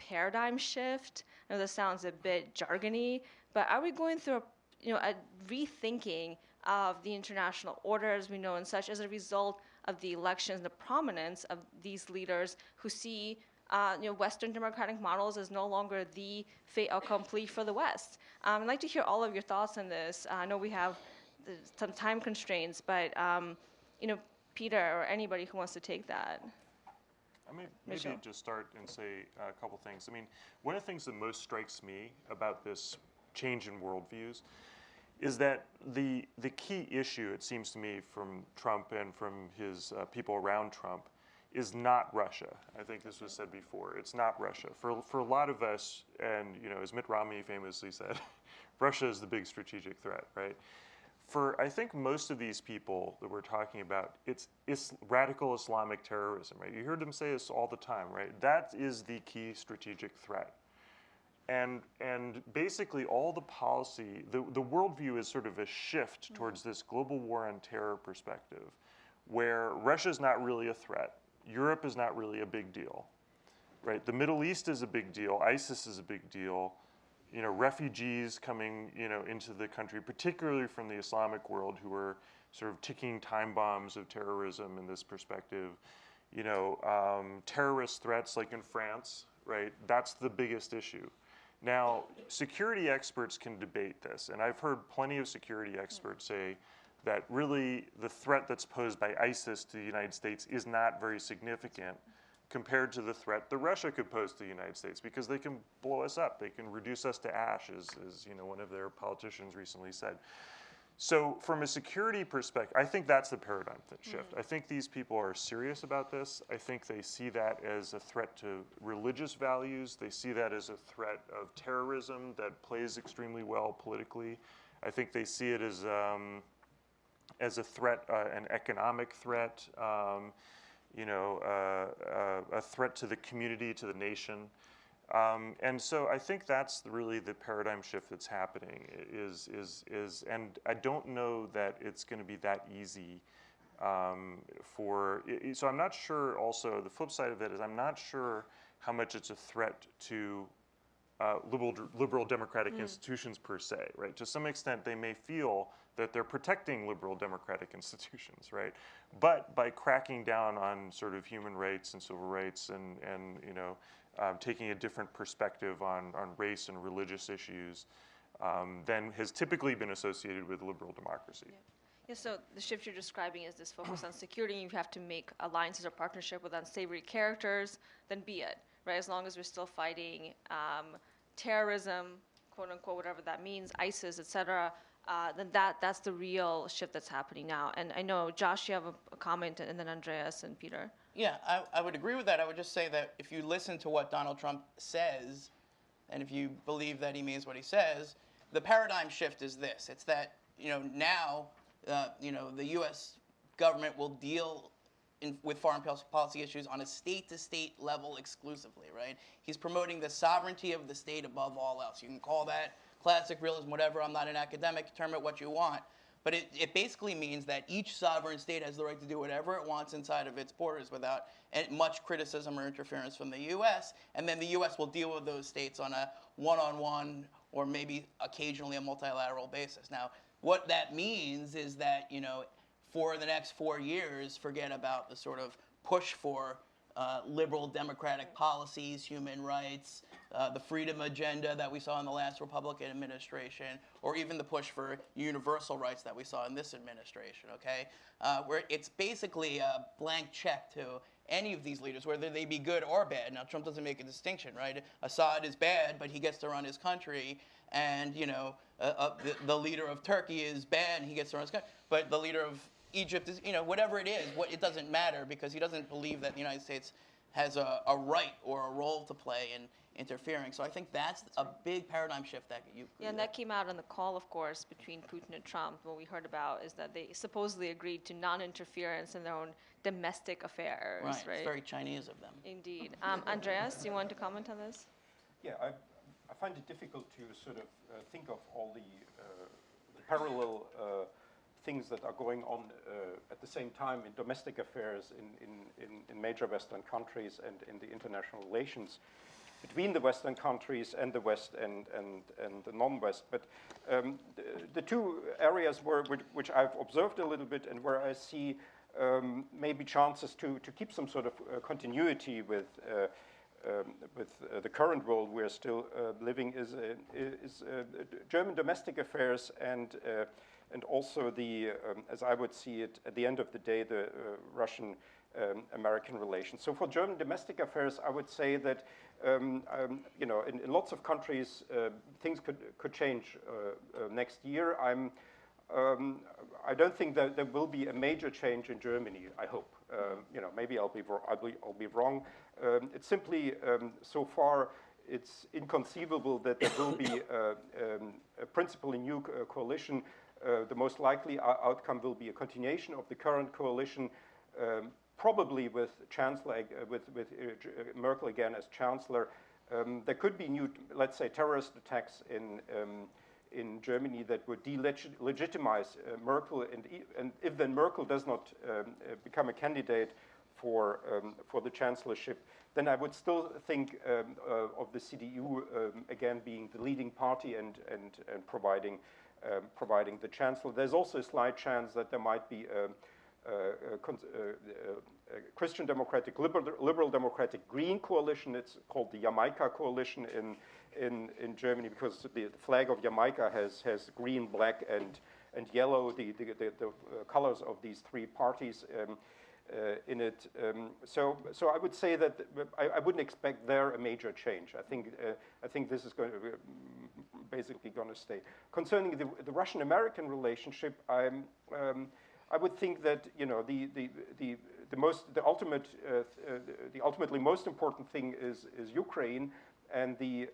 paradigm shift? I know this sounds a bit jargony, but are we going through a rethinking of the international orders we know and such as a result of the elections, the prominence of these leaders who see Western democratic models as no longer the fait accompli for the West? I'd like to hear all of your thoughts on this. I know we have some time constraints, but Peter or anybody who wants to take that. I mean, maybe just start and say a couple things. I mean, one of the things that most strikes me about this change in worldviews is that the key issue, it seems to me, from Trump and from his people around Trump is not Russia. I think this was said before. It's not Russia. For a lot of us, and as Mitt Romney famously said, Russia is the big strategic threat, right? For I think most of these people that we're talking about, it's radical Islamic terrorism, right? You heard them say this all the time, right? That is the key strategic threat. And basically all the policy, the worldview is sort of a shift towards this global war on terror perspective, where Russia's not really a threat. Europe is not really a big deal, right? The Middle East is a big deal. ISIS is a big deal. refugees coming, into the country, particularly from the Islamic world, who are sort of ticking time bombs of terrorism in this perspective. Terrorist threats like in France, right? That's the biggest issue. Now, security experts can debate this, and I've heard plenty of security experts say that really the threat that's posed by ISIS to the United States is not very significant compared to the threat that Russia could pose to the United States, because they can blow us up, they can reduce us to ash, as one of their politicians recently said. So from a security perspective, I think that's the paradigm shift. I think these people are serious about this. I think they see that as a threat to religious values. They see that as a threat of terrorism that plays extremely well politically. I think they see it as a threat, an economic threat, a threat to the community, to the nation. And so I think that's really the paradigm shift that's happening and I don't know that it's going to be that easy so I'm not sure also, the flip side of it is I'm not sure how much it's a threat to liberal democratic institutions per se, right? To some extent, they may feel that they're protecting liberal democratic institutions, right? But by cracking down on sort of human rights and civil rights and taking a different perspective on race and religious issues than has typically been associated with liberal democracy. Yeah, so the shift you're describing is this focus on security. You have to make alliances or partnership with unsavory characters, then be it, right? As long as we're still fighting terrorism, quote unquote, whatever that means, ISIS, et cetera, then that's the real shift that's happening now. And I know, Josh, you have a comment, and then Andreas and Peter. Yeah, I would agree with that. I would just say that if you listen to what Donald Trump says, and if you believe that he means what he says, the paradigm shift is this. It's that, now, the U.S. government will deal with foreign policy issues on a state-to-state level exclusively, right? He's promoting the sovereignty of the state above all else. You can call that classic realism, whatever. I'm not an academic. Term it what you want. But it basically means that each sovereign state has the right to do whatever it wants inside of its borders without much criticism or interference from the U.S. And then the U.S. will deal with those states on a one-on-one or maybe occasionally a multilateral basis. Now, what that means is that, for the next 4 years, forget about the sort of push for liberal democratic policies, human rights, the freedom agenda that we saw in the last Republican administration, or even the push for universal rights that we saw in this administration, okay? Where it's basically a blank check to any of these leaders, whether they be good or bad. Now, Trump doesn't make a distinction, right? Assad is bad, but he gets to run his country, and, the leader of Turkey is bad, and he gets to run his country, but the leader of Egypt is, whatever it is, it doesn't matter, because he doesn't believe that the United States has a right or a role to play in interfering. So I think that's a big paradigm shift that you... Yeah, and that came out on the call, of course, between Putin and Trump. What we heard about is that they supposedly agreed to non-interference in their own domestic affairs, right? It's very Chinese of them. Indeed. Andreas, do you want to comment on this? Yeah, I find it difficult to sort of think of all the parallel things that are going on at the same time in domestic affairs in major Western countries and in the international relations between the Western countries and the West and the non-West. But the two areas which I've observed a little bit and where I see maybe chances to keep some sort of continuity with the current world we're still living is German domestic affairs and also the, as I would see it, at the end of the day, the Russian-American relations. So for German domestic affairs, I would say that, in lots of countries, things could change next year. I don't think that there will be a major change in Germany, I hope. Maybe I'll be wrong. It's simply, so far, it's inconceivable that there will be a principally new coalition. The most likely outcome will be a continuation of the current coalition, probably with Chancellor, with Merkel again as Chancellor. There could be new, let's say, terrorist attacks in Germany that would delegitimize Merkel, and if then Merkel does not become a candidate for the chancellorship, then I would still think of the CDU again being the leading party and providing the chancellor. There's also a slight chance that there might be a Christian Democratic, Liberal Democratic Green coalition. It's called the Jamaica coalition in Germany, because the flag of Jamaica has green, black, and yellow, the colors of these three parties in it. So I would say that I wouldn't expect there a major change. I think this is going to basically going to stay. Concerning the Russian-American relationship, I would think that the ultimately most important thing is Ukraine, and the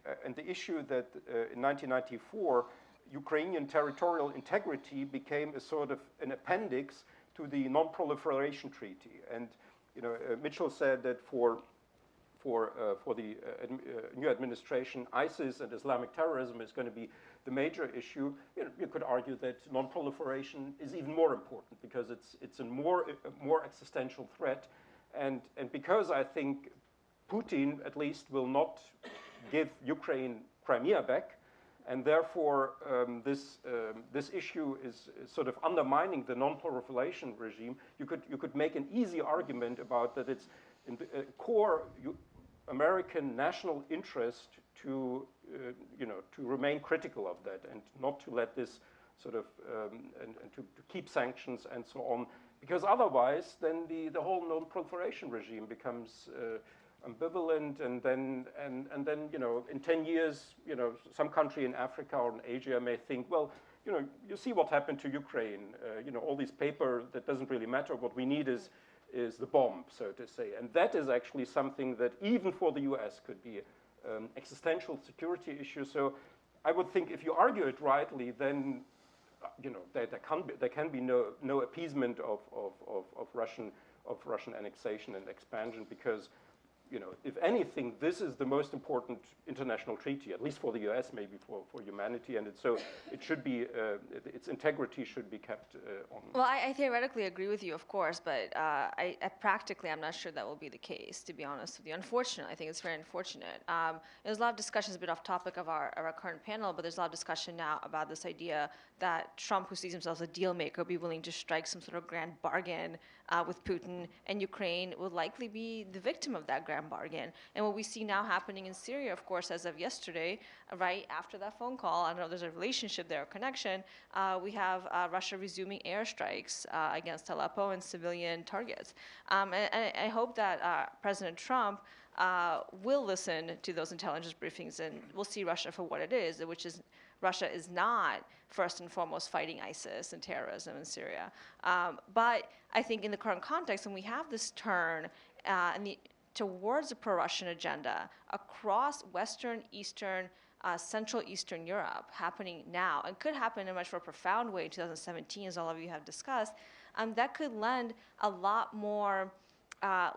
issue that in 1994 Ukrainian territorial integrity became a sort of an appendix to the Non-Proliferation Treaty. And Mitchell said that for the new administration, ISIS and Islamic terrorism is going to be the major issue. You could argue that non-proliferation is even more important, because it's a more existential threat, and because I think Putin at least will not give Ukraine Crimea back, and therefore this issue is sort of undermining the non-proliferation regime. You could make an easy argument about that it's in the core American national interest to remain critical of that and not to let this sort of and to keep sanctions and so on, because otherwise then the whole non-proliferation regime becomes ambivalent, and then in 10 years some country in Africa or in Asia may think, well, you see what happened to Ukraine, all this paper that doesn't really matter. What we need is the bomb, so to say. And that is actually something that even for the US could be existential security issue. So I would think if you argue it rightly, then there can be no appeasement of Russian annexation and expansion, because if anything, this is the most important international treaty, at least for the US, maybe for humanity, and so it should be, its integrity should be kept on. Well, I theoretically agree with you, of course, but practically, I'm not sure that will be the case, to be honest with you. Unfortunately, I think it's very unfortunate. There's a lot of discussions, a bit off topic of our current panel, but there's a lot of discussion now about this idea that Trump, who sees himself as a deal maker, be willing to strike some sort of grand bargain with Putin, and Ukraine will likely be the victim of that grand bargain. And what we see now happening in Syria, of course, as of yesterday, right after that phone call, I don't know if there's a relationship there, a connection, we have Russia resuming airstrikes against Aleppo and civilian targets. And I hope that President Trump will listen to those intelligence briefings, and we'll see Russia for what it is, which is Russia is not first and foremost fighting ISIS and terrorism in Syria. But I think in the current context, when we have this turn towards a pro-Russian agenda across Western, Eastern, Central Eastern Europe happening now, and could happen in a much more profound way in 2017, as all of you have discussed, that could lend a lot more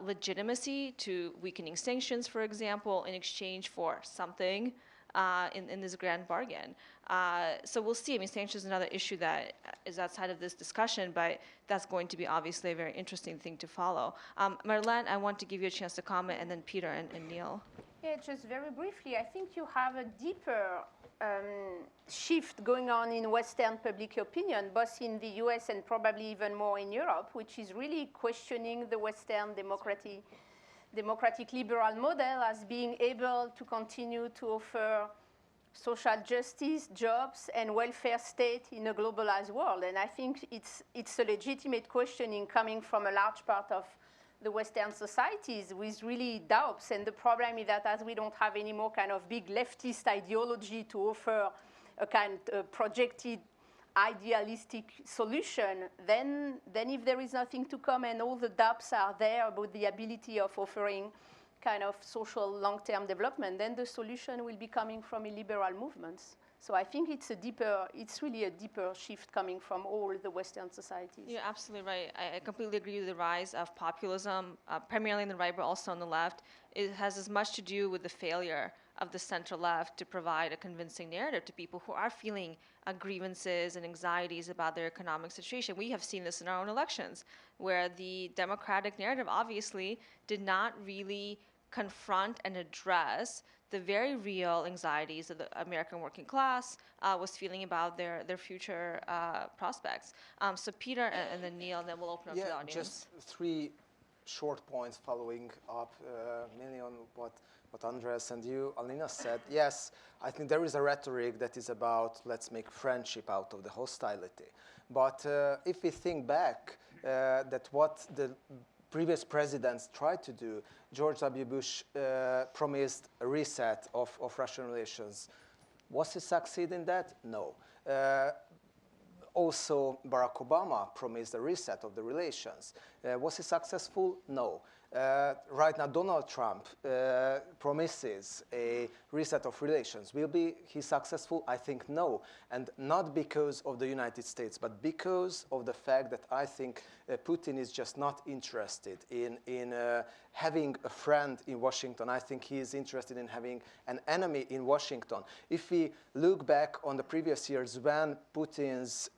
legitimacy to weakening sanctions, for example, in exchange for something in this grand bargain. So we'll see. I mean, sanctions is another issue that is outside of this discussion, but that's going to be obviously a very interesting thing to follow. Marlene, I want to give you a chance to comment, and then Peter and Neil. Yeah, just very briefly, I think you have a deeper shift going on in Western public opinion, both in the US and probably even more in Europe, which is really questioning the Western democratic liberal model as being able to continue to offer social justice, jobs, and welfare state in a globalized world. And I think it's a legitimate questioning coming from a large part of the Western societies with really doubts. And the problem is that as we don't have any more kind of big leftist ideology to offer a kind of projected idealistic solution, then if there is nothing to come and all the doubts are there about the ability of offering kind of social long-term development, then the solution will be coming from illiberal movements. So I think it's really a deeper shift coming from all the Western societies. You're absolutely right. I completely agree with the rise of populism, primarily in the right, but also on the left. It has as much to do with the failure of the center left to provide a convincing narrative to people who are feeling grievances and anxieties about their economic situation. We have seen this in our own elections, where the Democratic narrative obviously did not really confront and address the very real anxieties that the American working class was feeling about their future prospects. So Peter and then Neil, and then we'll open up to the audience. Just 3 short points following up mainly on what Andreas and you, Alina, said. Yes, I think there is a rhetoric that is about let's make friendship out of the hostility. But if we think back that what the previous presidents tried to do, George W. Bush promised a reset of Russian relations. Was he succeed in that? No. Also, Barack Obama promised a reset of the relations. Was he successful? No. Right now, Donald Trump promises a reset of relations. Will he successful? I think no. And not because of the United States, but because of the fact that I think Putin is just not interested in having a friend in Washington. I think he is interested in having an enemy in Washington. If we look back on the previous years when Putin's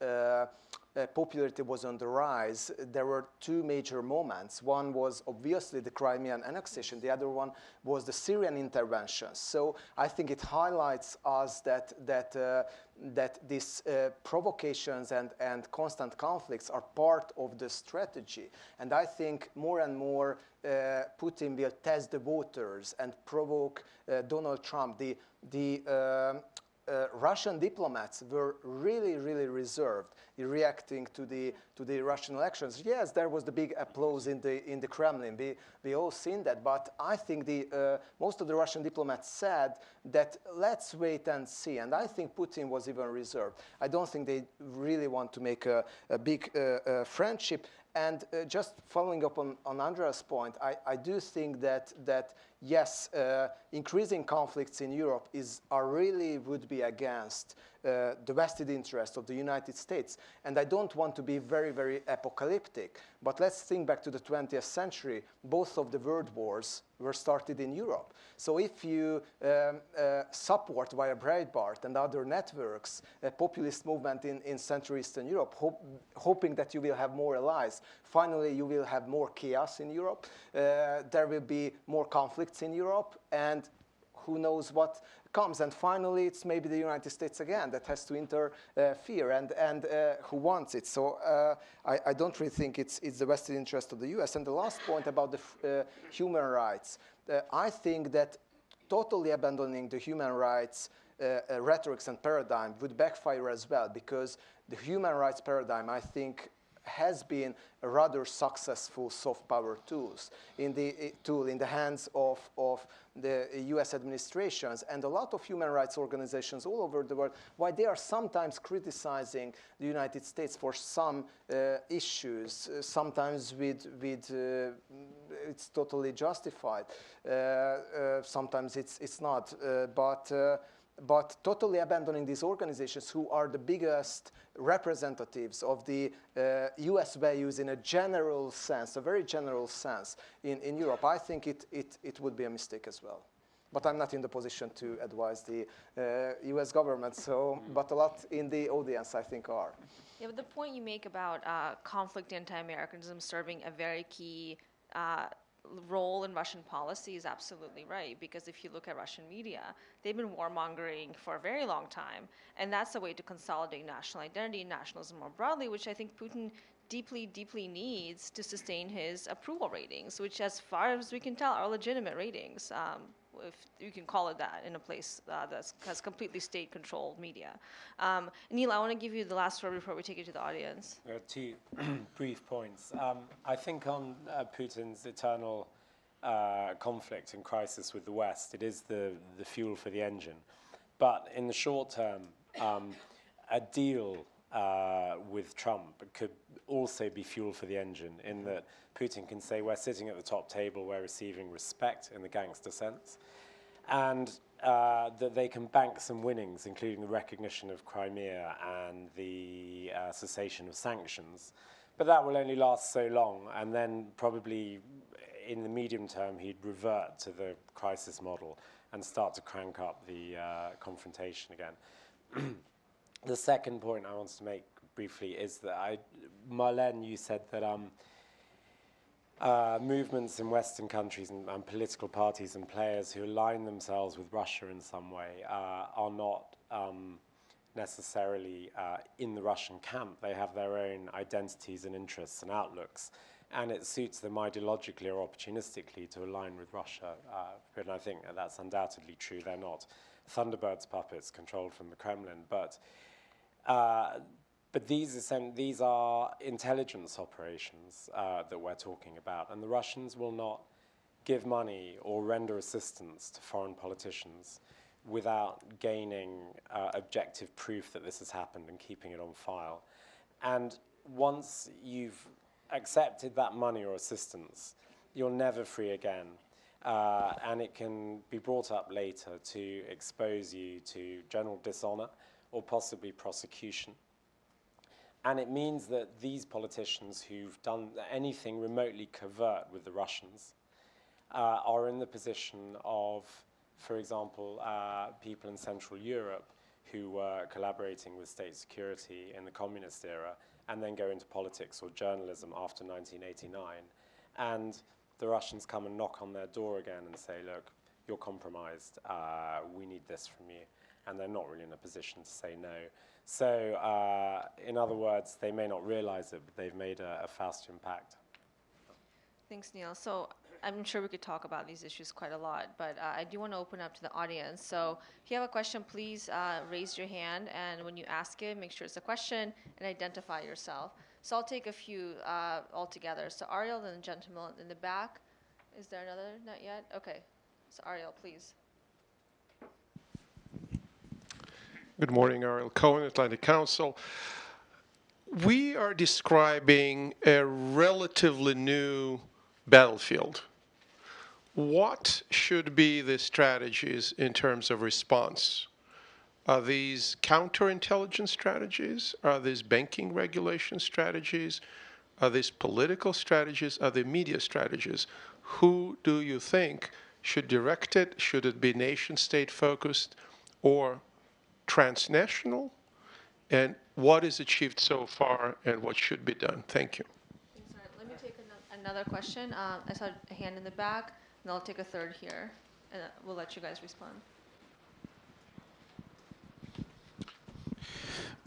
popularity was on the rise, there were 2 major moments. One was obviously the Crimean annexation. The other one was the Syrian intervention. So I think it highlights us that these provocations and constant conflicts are part of the strategy. And I think more and more Putin will test the waters and provoke Donald Trump. The Russian diplomats were really, really reserved in reacting to the Russian elections. Yes, there was the big applause in the Kremlin. We all seen that. But I think most of the Russian diplomats said that let's wait and see. And I think Putin was even reserved. I don't think they really want to make a big friendship. And just following up on Andrea's point, I do think that yes, increasing conflicts in Europe would be against the vested interest of the United States. And I don't want to be very, very apocalyptic, but let's think back to the 20th century. Both of the world wars were started in Europe. So if you support via Breitbart and other networks a populist movement in Central Eastern Europe, hoping that you will have more allies, finally you will have more chaos in Europe. There will be more conflicts in Europe, and who knows what comes. And finally, it's maybe the United States again that has to interfere, and who wants it. So I don't really think it's the vested interest of the US. And the last point about the human rights, I think that totally abandoning the human rights rhetorics and paradigm would backfire as well, because the human rights paradigm, I think, has been a rather successful soft power tool in the hands of the US administrations, and a lot of human rights organizations all over the world, why they are sometimes criticizing the United States for some issues, sometimes with it's totally justified, sometimes it's not, but totally abandoning these organizations who are the biggest representatives of the US values in a general sense, a very general sense in Europe, I think it would be a mistake as well. But I'm not in the position to advise the US government, so, but a lot in the audience I think are. Yeah, but the point you make about conflict anti-Americanism serving a very key role in Russian policy is absolutely right, because if you look at Russian media, they've been warmongering for a very long time, and that's a way to consolidate national identity and nationalism more broadly, which I think Putin deeply, deeply needs to sustain his approval ratings, which as far as we can tell are legitimate ratings, if you can call it that, in a place that has completely state-controlled media. Neil, I want to give you the last word before we take it to the audience. There are 2 brief points. I think on Putin's eternal conflict and crisis with the West, it is the fuel for the engine. But in the short term, a deal with Trump could also be fuel for the engine, in that Putin can say, we're sitting at the top table, we're receiving respect in the gangster sense, and that they can bank some winnings, including the recognition of Crimea and the cessation of sanctions. But that will only last so long, and then probably in the medium term he'd revert to the crisis model and start to crank up the confrontation again. The second point I wanted to make briefly is that Marlene, you said that movements in Western countries and political parties and players who align themselves with Russia in some way are not necessarily in the Russian camp. They have their own identities and interests and outlooks, and it suits them ideologically or opportunistically to align with Russia. And I think that's undoubtedly true. They're not Thunderbird's puppets controlled from the Kremlin, but these are intelligence operations that we're talking about, and the Russians will not give money or render assistance to foreign politicians without gaining objective proof that this has happened and keeping it on file. And once you've accepted that money or assistance, you're never free again. And it can be brought up later to expose you to general dishonor or possibly prosecution. And it means that these politicians who've done anything remotely covert with the Russians are in the position of, for example, people in Central Europe who were collaborating with state security in the communist era and then go into politics or journalism after 1989. And the Russians come and knock on their door again and say, look, you're compromised, we need this from you. And they're not really in a position to say no. So, in other words, they may not realize it, but they've made a fast impact. Thanks, Neil. So I'm sure we could talk about these issues quite a lot, but I do want to open up to the audience. So if you have a question, please raise your hand, and when you ask it, make sure it's a question and identify yourself. So I'll take a few altogether. So Ariel, then the gentleman in the back. Is there another? Not yet? Okay. So Ariel, please. Good morning, Ariel Cohen, Atlantic Council. We are describing a relatively new battlefield. What should be the strategies in terms of response? Are these counterintelligence strategies? Are these banking regulation strategies? Are these political strategies? Are they media strategies? Who do you think should direct it? Should it be nation-state focused or transnational? And what is achieved so far and what should be done? Thank you. Thanks, Ariel. Let me take another question. I saw a hand in the back, and I'll take a third here, and we'll let you guys respond.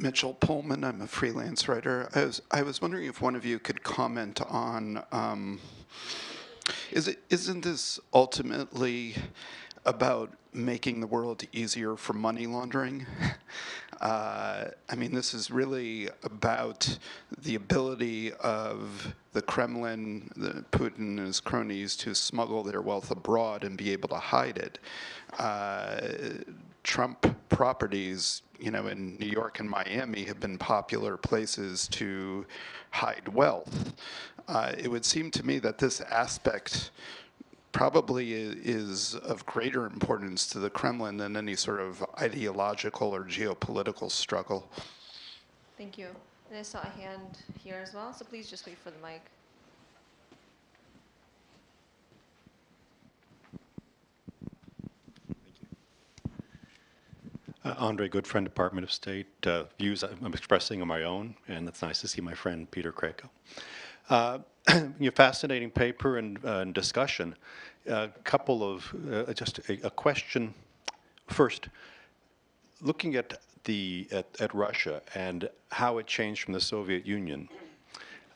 Mitchell Pullman, I'm a freelance writer. I was wondering if one of you could comment on, isn't this ultimately about making the world easier for money laundering? I mean, this is really about the ability of the Kremlin, Putin and his cronies, to smuggle their wealth abroad and be able to hide it. Trump properties, you know, in New York and Miami have been popular places to hide wealth. It would seem to me that this aspect probably is of greater importance to the Kremlin than any sort of ideological or geopolitical struggle. Thank you. And I saw a hand here as well, so please just wait for the mic. Andre Goodfriend, Department of State. Views I'm expressing are my own, and it's nice to see my friend Peter Krako. Your fascinating paper and discussion. A couple of, just a question. First, looking at Russia and how it changed from the Soviet Union,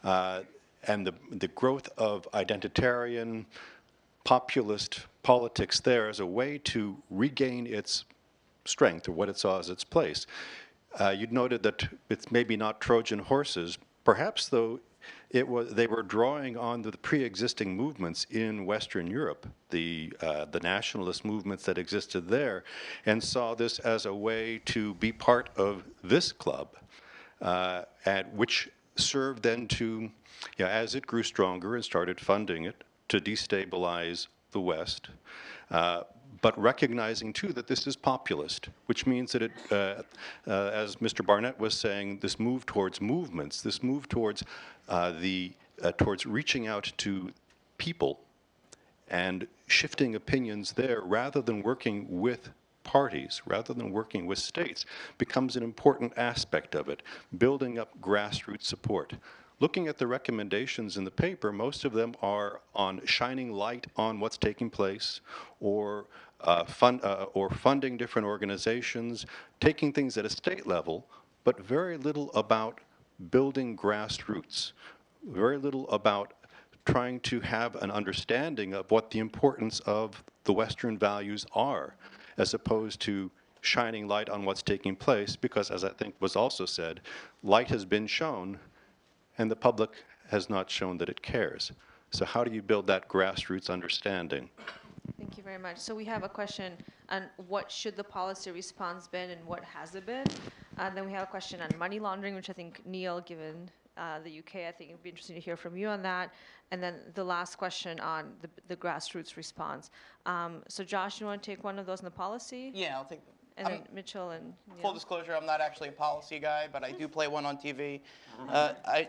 and the growth of identitarian, populist politics there as a way to regain its strength, or what it saw as its place. You'd noted that it's maybe not Trojan horses, perhaps though they were drawing on the pre-existing movements in Western Europe, the nationalist movements that existed there, and saw this as a way to be part of this club, and which served then to, as it grew stronger and started funding it, to destabilize the West. But recognizing, too, that this is populist, which means that it, as Mr. Barnett was saying, this move towards movements, this move towards towards reaching out to people and shifting opinions there rather than working with parties, rather than working with states, becomes an important aspect of it, building up grassroots support. Looking at the recommendations in the paper, most of them are on shining light on what's taking place, or funding different organizations, taking things at a state level, but very little about building grassroots, very little about trying to have an understanding of what the importance of the Western values are, as opposed to shining light on what's taking place, because, as I think was also said, light has been shown, and the public has not shown that it cares. So how do you build that grassroots understanding? Thank you very much. So we have a question on what should the policy response been and what has it been. Then we have a question on money laundering, which I think Neil, given the UK, I think it would be interesting to hear from you on that. And then the last question on the grassroots response. So Josh, you want to take one of those in the policy? Yeah, I'll take them. And then Mitchell and Neil. Full disclosure, I'm not actually a policy guy, but I do play one on TV. I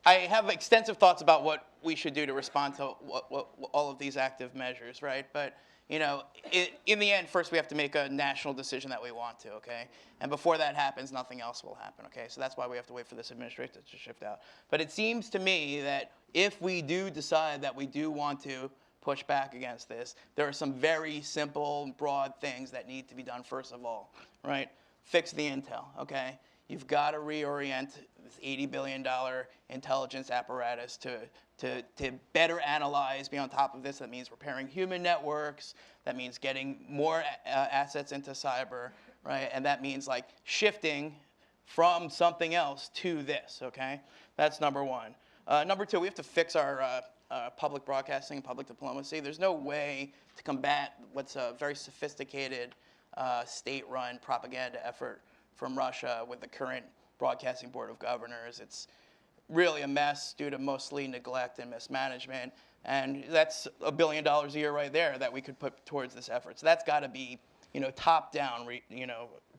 have extensive thoughts about what we should do to respond to what all of these active measures, right? But you know, in the end, first we have to make a national decision that we want to, okay? And before that happens, nothing else will happen, okay? So that's why we have to wait for this administration to shift out. But it seems to me that if we do decide that we do want to push back against this, there are some very simple, broad things that need to be done first of all, right? Fix the intel, okay? You've got to reorient this $80 billion intelligence apparatus to better analyze, be on top of this. That means repairing human networks. That means getting more assets into cyber, right? And that means like shifting from something else to this, okay? That's number one. Number two, we have to fix our public broadcasting, public diplomacy. There's no way to combat what's a very sophisticated state-run propaganda effort from Russia with the current Broadcasting Board of Governors. It's really a mess due to mostly neglect and mismanagement. And that's $1 billion a year right there that we could put towards this effort. So that's got to be, you know, top down,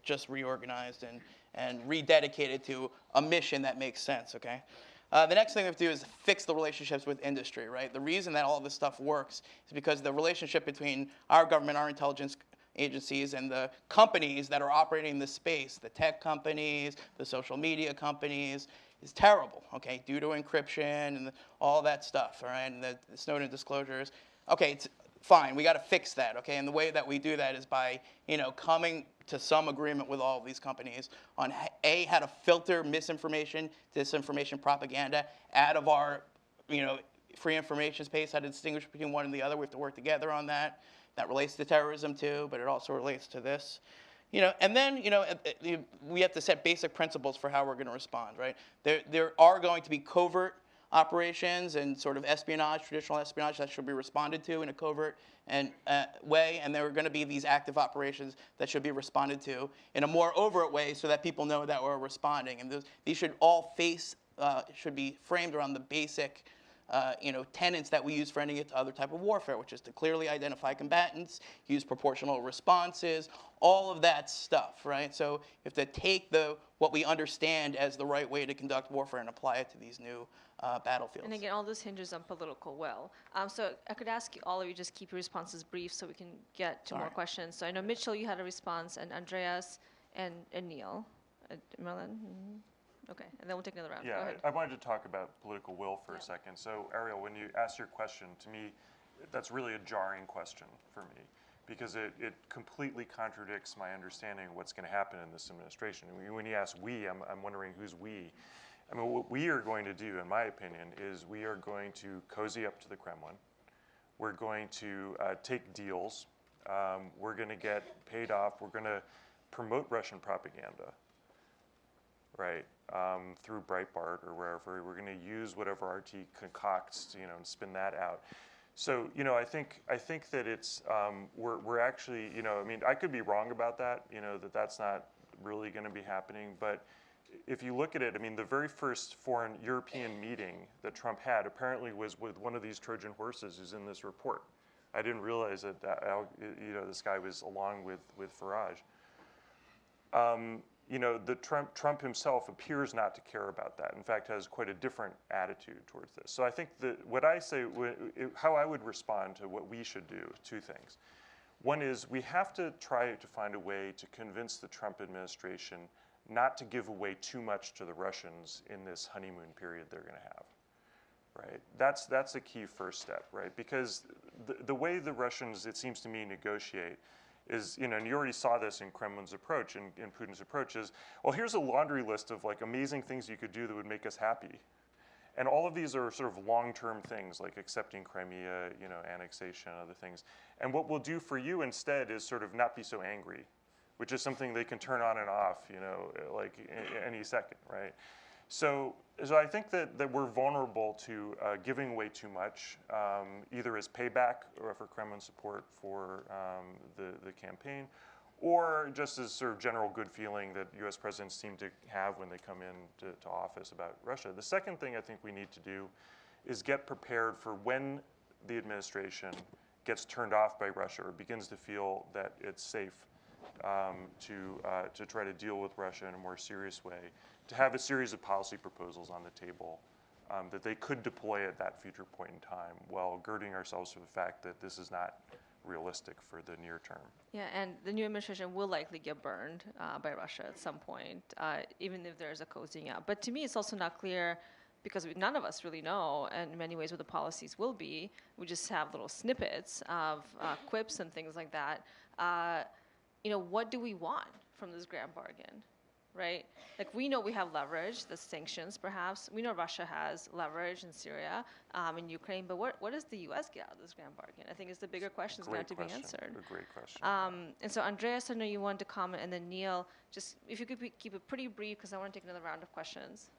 just reorganized and rededicated to a mission that makes sense, okay? The next thing we have to do is fix the relationships with industry, right? The reason that all of this stuff works is because the relationship between our government, our intelligence agencies, and the companies that are operating in this space, the tech companies, the social media companies, is terrible, okay, due to encryption and all that stuff, all right, and the Snowden disclosures. Okay, it's fine, we got to fix that, okay, and the way that we do that is by, coming to some agreement with all of these companies on how to filter misinformation, disinformation, propaganda out of our, free information space, how to distinguish between one and the other. We have to work together on that. That relates to terrorism too, but it also relates to this. And then, we have to set basic principles for how we're going to respond, right? There are going to be covert operations and sort of espionage, traditional espionage that should be responded to in a covert way, and there are going to be these active operations that should be responded to in a more overt way so that people know that we're responding. And these should all should be framed around the basic tenets that we use for any other type of warfare, which is to clearly identify combatants, use proportional responses, all of that stuff, right? So you have to take what we understand as the right way to conduct warfare and apply it to these new battlefields. And again, all this hinges on political will. So I could ask you, all of you, just keep your responses brief so we can get to more questions. So I know, Mitchell, you had a response, and Andreas and Neil. Merlin? Mm-hmm. Okay, and then we'll take another round. Yeah, Go ahead. I wanted to talk about political will for a second. So, Ariel, when you asked your question, to me, that's really a jarring question for me, because it completely contradicts my understanding of what's going to happen in this administration. When you ask we, I'm wondering who's we. I mean, what we are going to do, in my opinion, is we are going to cozy up to the Kremlin. We're going to take deals. We're going to get paid off. We're going to promote Russian propaganda, right, through Breitbart or wherever. We're going to use whatever RT concocts, and spin that out. So, I think that it's we're actually, I mean, I could be wrong about that, that's not really going to be happening. But if you look at it, I mean, the very first foreign European meeting that Trump had apparently was with one of these Trojan horses who's in this report. I didn't realize that this guy was along with Farage. you know, Trump himself appears not to care about that. In fact, has quite a different attitude towards this. So I think that what I say, how I would respond to what we should do, two things. One is we have to try to find a way to convince the Trump administration not to give away too much to the Russians in this honeymoon period they're going to have. Right? That's a key first step, right? Because the way the Russians, it seems to me, negotiate is, you know, and you already saw this in Kremlin's approach, in Putin's approach is, well, here's a laundry list of like amazing things you could do that would make us happy. And all of these are sort of long-term things like accepting Crimea, you know, annexation, other things. And what we'll do for you instead is sort of not be so angry, which is something they can turn on and off, you know, like any second, right? So I think that we're vulnerable to giving away too much, either as payback or for Kremlin support for the campaign, or just as sort of general good feeling that U.S. presidents seem to have when they come into office about Russia. The second thing I think we need to do is get prepared for when the administration gets turned off by Russia or begins to feel that it's safe to try to deal with Russia in a more serious way, to have a series of policy proposals on the table that they could deploy at that future point in time while girding ourselves for the fact that this is not realistic for the near term. Yeah, and the new administration will likely get burned by Russia at some point, even if there's a cozying up. But to me, it's also not clear, because none of us really know, and in many ways, what the policies will be. We just have little snippets of quips and things like that. You know, what do we want from this grand bargain, right? Like, we know we have leverage, the sanctions perhaps. We know Russia has leverage in Syria, in Ukraine, but what does the U.S. get out of this grand bargain? I think is the bigger question that's going to have to be answered. A great question. And so Andreas, I know you wanted to comment, and then Neil, just if you could keep it pretty brief, because I want to take another round of questions.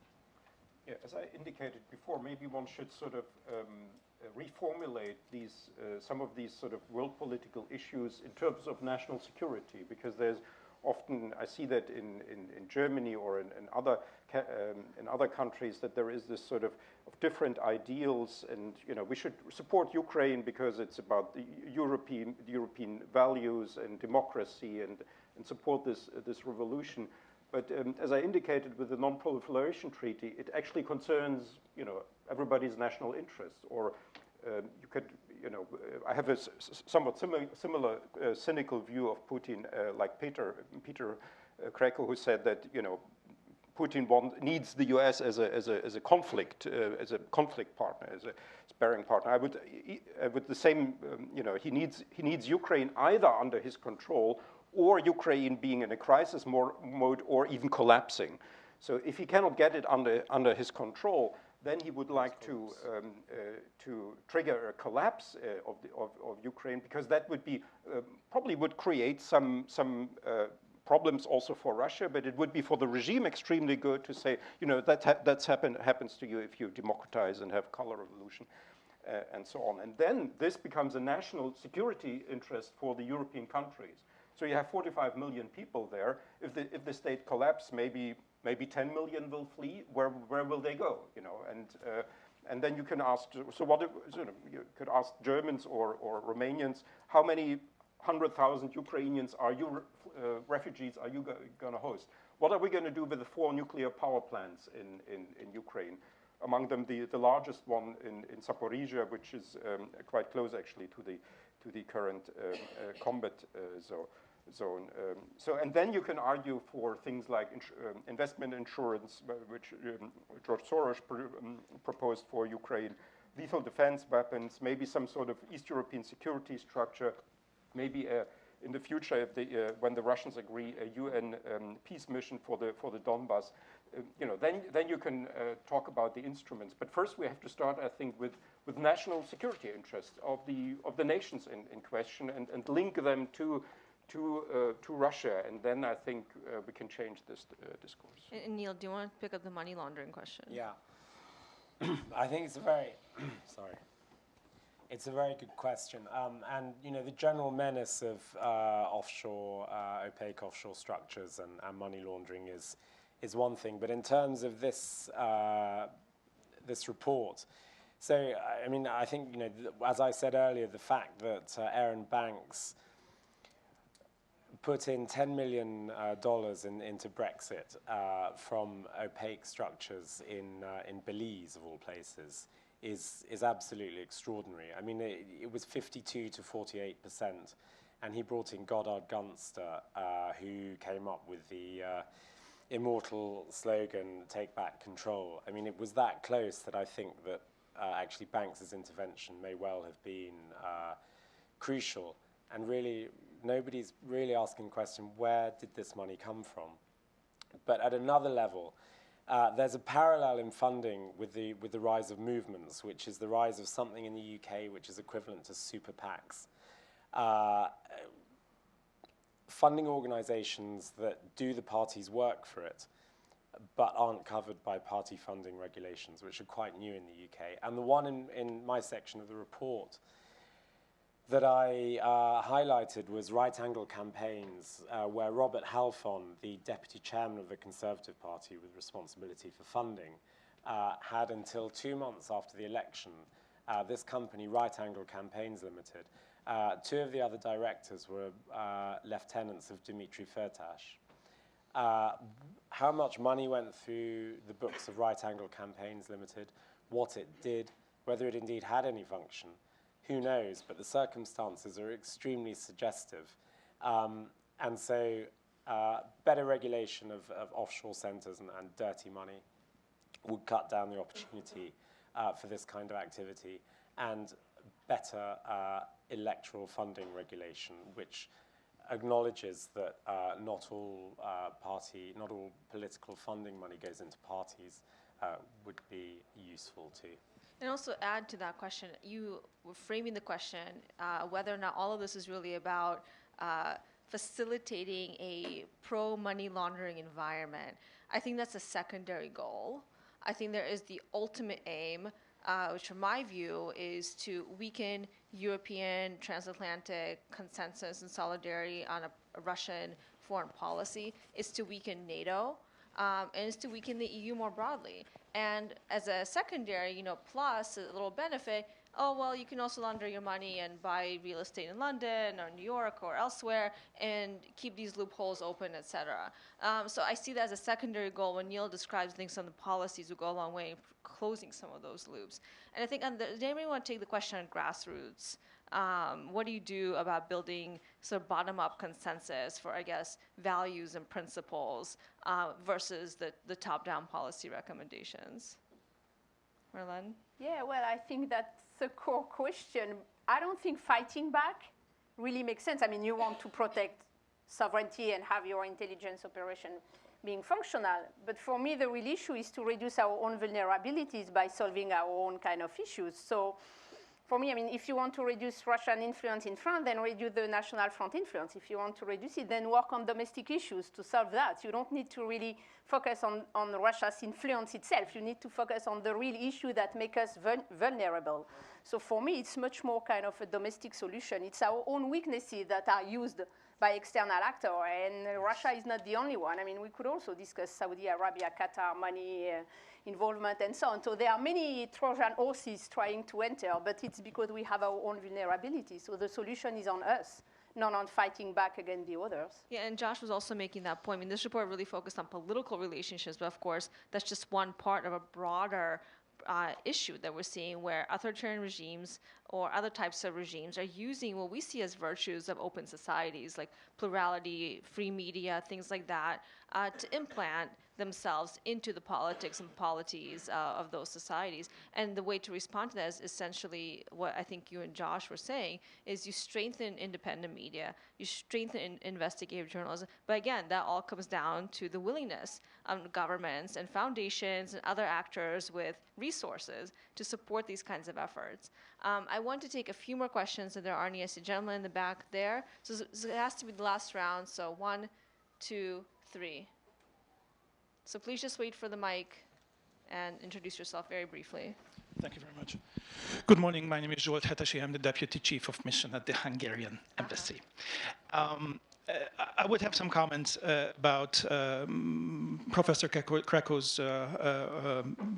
Yeah, as I indicated before, maybe one should sort of reformulate these, some of these sort of world political issues in terms of national security, because there's often, I see that in Germany or in other countries, that there is this sort of different ideals, and you know, we should support Ukraine because it's about the European values and democracy, and support this revolution. But as I indicated with the Non-Proliferation Treaty, it actually concerns, you know, everybody's national interests. Or you could, you know, I have a somewhat similar cynical view of Putin, like Peter Kreko, who said that, you know, Putin needs the U.S. as a conflict partner, as a sparring partner. I would with the same, you know, he needs Ukraine either under his control, or Ukraine being in a crisis mode, or even collapsing. So if he cannot get it under his control, then he would like to trigger a collapse of Ukraine, because that would be probably would create some problems also for Russia, but it would be for the regime extremely good to say, you know, that's happens to you if you democratize and have color revolution. And so on. And then this becomes a national security interest for the European countries. So you have 45 million people there. If the state collapses, maybe 10 million will flee. Where will they go? You know, and then you can ask. So what? You know, you could ask Germans or Romanians, how many 100,000 Ukrainians refugees are you going to host? What are we going to do with the 4 nuclear power plants in Ukraine? Among them, the largest one in Zaporizhia, which is quite close actually to the current combat zone. So, and then you can argue for things like investment insurance, which George Soros proposed for Ukraine, lethal defense weapons, maybe some sort of East European security structure, maybe in the future, if when the Russians agree, a UN peace mission for the Donbass. You know, then you can talk about the instruments. But first, we have to start, I think, with national security interests of the nations in question, and link them to Russia, and then I think we can change this discourse. And Neil, do you want to pick up the money laundering question? Yeah, I think it's a very sorry. It's a very good question, and you know, the general menace of offshore, opaque offshore structures and money laundering is one thing, but in terms of this this report, so I mean, I think, you know, as I said earlier, the fact that Arron Banks put in $10 million into Brexit from opaque structures in Belize, of all places, is absolutely extraordinary. I mean, it was 52 to 48%, and he brought in Goddard Gunster, who came up with the immortal slogan, "Take back control." I mean, it was that close that I think that actually Banks' intervention may well have been crucial. And really, nobody's really asking the question, where did this money come from? But at another level, there's a parallel in funding with the rise of movements, which is the rise of something in the UK which is equivalent to super PACs. Funding organizations that do the party's work for it, but aren't covered by party funding regulations, which are quite new in the UK. And the one in my section of the report that I highlighted was right-angle campaigns, where Robert Halfon, the deputy chairman of the Conservative Party with responsibility for funding, had until 2 months after the election, this company, Right-Angle Campaigns Limited, 2 of the other directors were lieutenants of Dimitri Firtash. How much money went through the books of Right-Angle Campaigns Limited, what it did, whether it indeed had any function, who knows, but the circumstances are extremely suggestive. And so better regulation of offshore centers and dirty money would cut down the opportunity for this kind of activity, and better electoral funding regulation, which acknowledges that not all political funding money goes into parties, would be useful too. And also add to that question, you were framing the question whether or not all of this is really about facilitating a pro-money laundering environment. I think that's a secondary goal. I think there is the ultimate aim, which from my view is to weaken European transatlantic consensus and solidarity on a Russian foreign policy, is to weaken NATO, and is to weaken the EU more broadly. And as a secondary, plus a little benefit, oh, well, you can also launder your money and buy real estate in London or New York or elsewhere and keep these loopholes open, et cetera. So I see that as a secondary goal when Neil describes things on the policies will go a long way in closing some of those loops. And I think, does anybody want to take the question on grassroots? What do you do about building sort of bottom-up consensus for, I guess, values and principles versus the top-down policy recommendations? Marlene? Yeah, well, I think that's a core question. I don't think fighting back really makes sense. I mean, you want to protect sovereignty and have your intelligence operation being functional. But for me, the real issue is to reduce our own vulnerabilities by solving our own kind of issues. So for me, I mean, if you want to reduce Russian influence in France, then reduce the National Front influence. If you want to reduce it, then work on domestic issues to solve that. You don't need to really focus on Russia's influence itself. You need to focus on the real issue that make us vulnerable. So for me, it's much more kind of a domestic solution. It's our own weaknesses that are used by external actors, and Russia is not the only one. I mean, we could also discuss Saudi Arabia, Qatar, money, involvement, and so on. So there are many Trojan horses trying to enter, but it's because we have our own vulnerability. So the solution is on us, not on fighting back against the others. Yeah, and Josh was also making that point. I mean, this report really focused on political relationships, but of course, that's just one part of a broader issue that we're seeing, where authoritarian regimes or other types of regimes are using what we see as virtues of open societies, like plurality, free media, things like that, to implant themselves into the politics and polities of those societies. And the way to respond to that is essentially what I think you and Josh were saying, is you strengthen independent media, you strengthen investigative journalism. But again, that all comes down to the willingness of governments and foundations and other actors with resources to support these kinds of efforts. I want to take a few more questions, and there are any. I see a gentleman in the back there. So it has to be the last round. So 1, 2, 3. So please just wait for the mic and introduce yourself very briefly. Thank you very much. Good morning. My name is Zsolt Hetesi. I'm the Deputy Chief of Mission at the Hungarian Embassy. I would have some comments about Professor Krakow's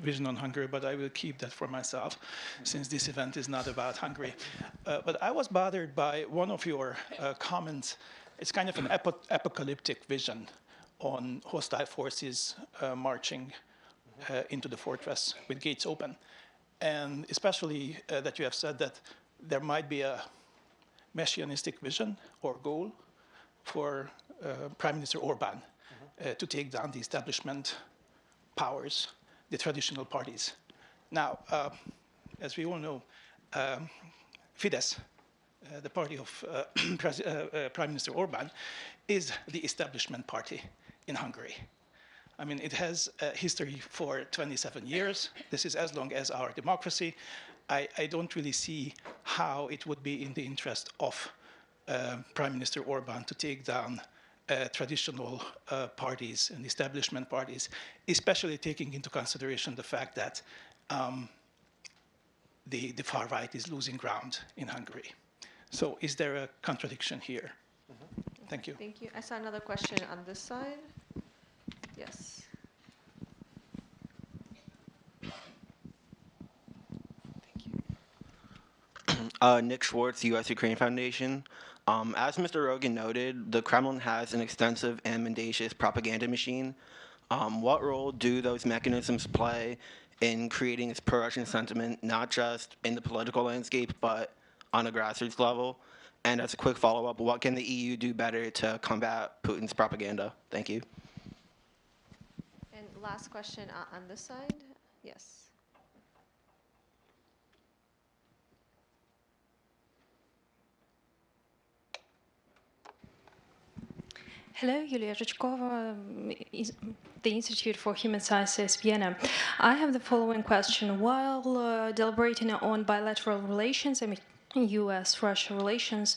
vision on Hungary, but I will keep that for myself, since this event is not about Hungary. But I was bothered by one of your comments It's kind of an apocalyptic vision on hostile forces marching into the fortress with gates open. And especially that you have said that there might be a messianistic vision or goal for Prime Minister Orban to take down the establishment powers, the traditional parties. Now, as we all know, Fidesz, the party of Prime Minister Orban, is the establishment party in Hungary. I mean, it has a history for 27 years. This is as long as our democracy. I don't really see how it would be in the interest of Prime Minister Orban to take down traditional parties and establishment parties, especially taking into consideration the fact that the far right is losing ground in Hungary. So is there a contradiction here? Thank you. Thank you. I saw another question on this side. Yes. Nick Schwartz, U.S. Ukraine Foundation. As Mr. Rogan noted, the Kremlin has an extensive and mendacious propaganda machine. What role do those mechanisms play in creating this pro-Russian sentiment, not just in the political landscape, but on a grassroots level? And as a quick follow-up, what can the EU do better to combat Putin's propaganda? Thank you. And last question on this side. Yes. Hello, Yulia Rычkova, the Institute for Human Sciences, Vienna. I have the following question. While deliberating on bilateral relations, I mean, U.S.-Russia relations,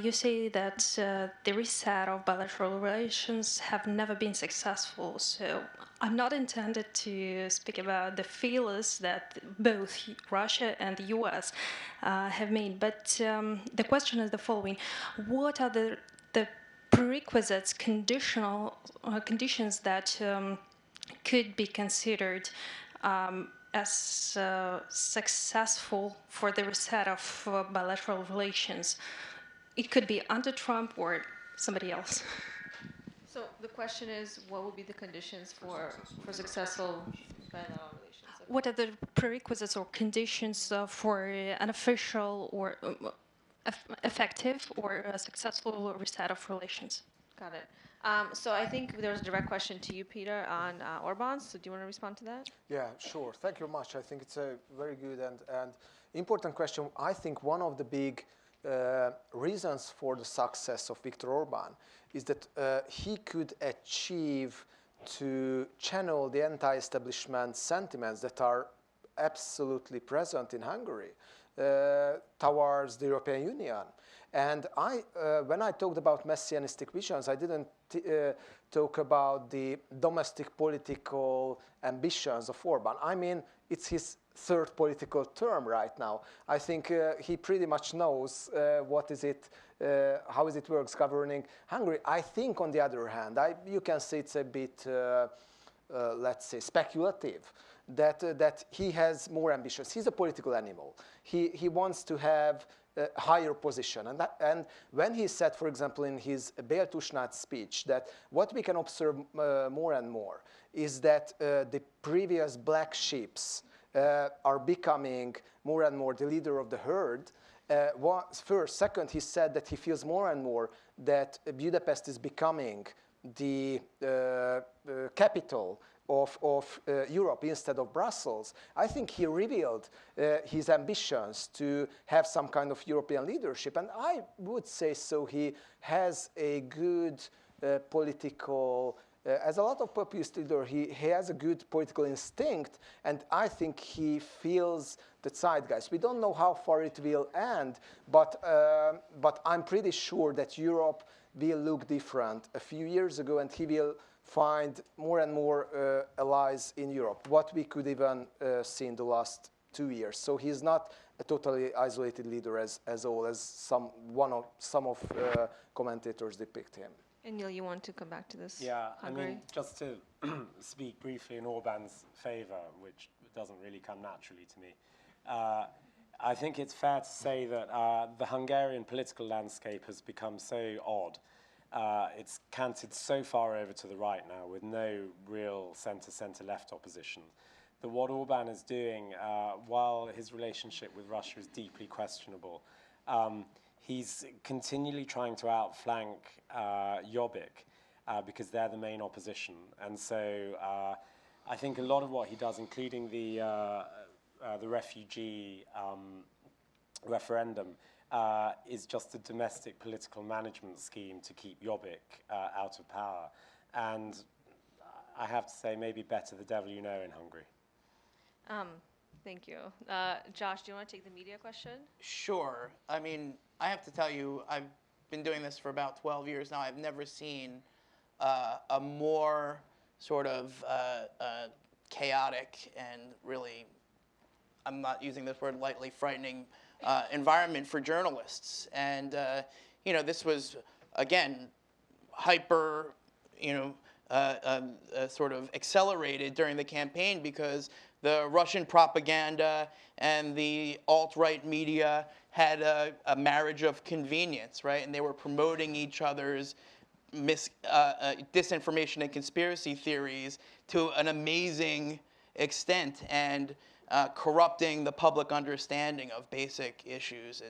you say that the reset of bilateral relations have never been successful. So I'm not intended to speak about the failures that both Russia and the U.S. Have made, but the question is the following. What are the prerequisites, conditions that could be considered as successful for the reset of bilateral relations? It could be under Trump or somebody else. So the question is, what would be the conditions for successful bilateral relations? What are the prerequisites or conditions for an official or effective or successful reset of relations? Got it. So I think there was a direct question to you, Peter, on Orban. So do you want to respond to that? Yeah, sure. Thank you very much. I think it's a very good and important question. I think one of the big reasons for the success of Viktor Orban is that he could achieve to channel the anti-establishment sentiments that are absolutely present in Hungary towards the European Union. And when I talked about messianistic visions, I didn't talk about the domestic political ambitions of Orban. I mean, it's his third political term right now. I think he pretty much knows how it works governing Hungary. I think, on the other hand, you can say it's a bit, let's say, speculative. That he has more ambitions. He's a political animal. He wants to have a higher position. And when he said, for example, in his Béltusnát speech, that what we can observe more and more is that the previous black sheeps are becoming more and more the leader of the herd. First. Second, he said that he feels more and more that Budapest is becoming the capital of Europe instead of Brussels. I think he revealed his ambitions to have some kind of European leadership. And I would say so he has a good political, as a lot of populist leaders, he has a good political instinct. And I think he feels the zeitgeist. We don't know how far it will end, but I'm pretty sure that Europe will look different a few years ago, and he will find more and more allies in Europe, what we could even see in the last 2 years. So he's not a totally isolated leader as some of commentators depict him. And Neil, you want to come back to this? Yeah, Hungary? I mean, just to speak briefly in Orban's favor, which doesn't really come naturally to me. I think it's fair to say that the Hungarian political landscape has become so odd. It's canted so far over to the right now with no real centre-left opposition, that what Orban is doing, while his relationship with Russia is deeply questionable, he's continually trying to outflank Jobbik because they're the main opposition. And so I think a lot of what he does, including the refugee referendum, is just a domestic political management scheme to keep Jobbik out of power. And I have to say, maybe better the devil you know in Hungary. Thank you. Josh, do you want to take the media question? Sure. I mean, I have to tell you, I've been doing this for about 12 years now. I've never seen a more sort of chaotic and really, I'm not using this word lightly, frightening environment for journalists. And, you know, this was, again, hyper, you know, sort of accelerated during the campaign because the Russian propaganda and the alt-right media had a marriage of convenience, right? And they were promoting each other's disinformation and conspiracy theories to an amazing extent, and corrupting the public understanding of basic issues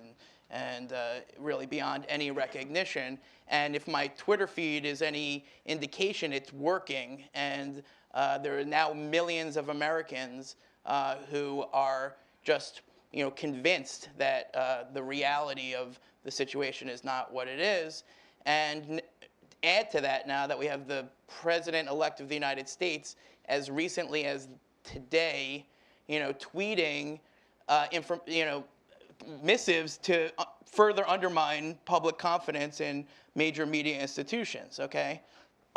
and really beyond any recognition. And if my Twitter feed is any indication, it's working. And there are now millions of Americans who are just, you know, convinced that the reality of the situation is not what it is. And add to that, now that we have the president-elect of the United States, as recently as today, you know, tweeting, you know, missives to further undermine public confidence in major media institutions. Okay,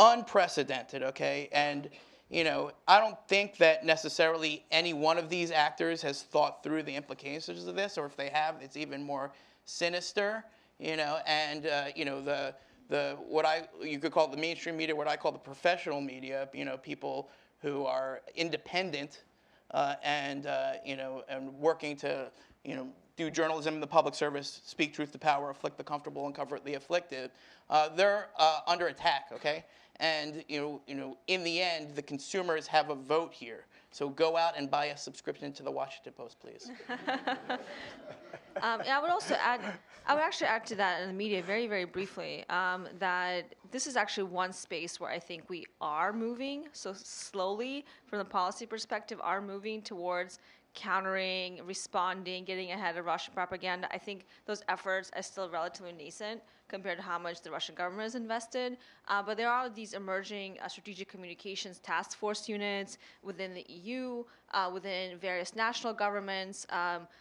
unprecedented. Okay, and you know, I don't think that necessarily any one of these actors has thought through the implications of this, or if they have, it's even more sinister. You know, and you know, you could call it the mainstream media, what I call the professional media. You know, people who are independent and you know, and working to, you know, do journalism in the public service, speak truth to power, afflict the comfortable and comfort the afflicted. They're under attack. Okay, and you know, in the end, the consumers have a vote here. So go out and buy a subscription to the Washington Post, please. And I would also add, I would actually add to that in the media very, very briefly, that this is actually one space where I think we are moving, so slowly from the policy perspective, are moving towards countering, responding, getting ahead of Russian propaganda. I think those efforts are still relatively nascent compared to how much the Russian government has invested. But there are these emerging strategic communications task force units within the EU, within various national governments.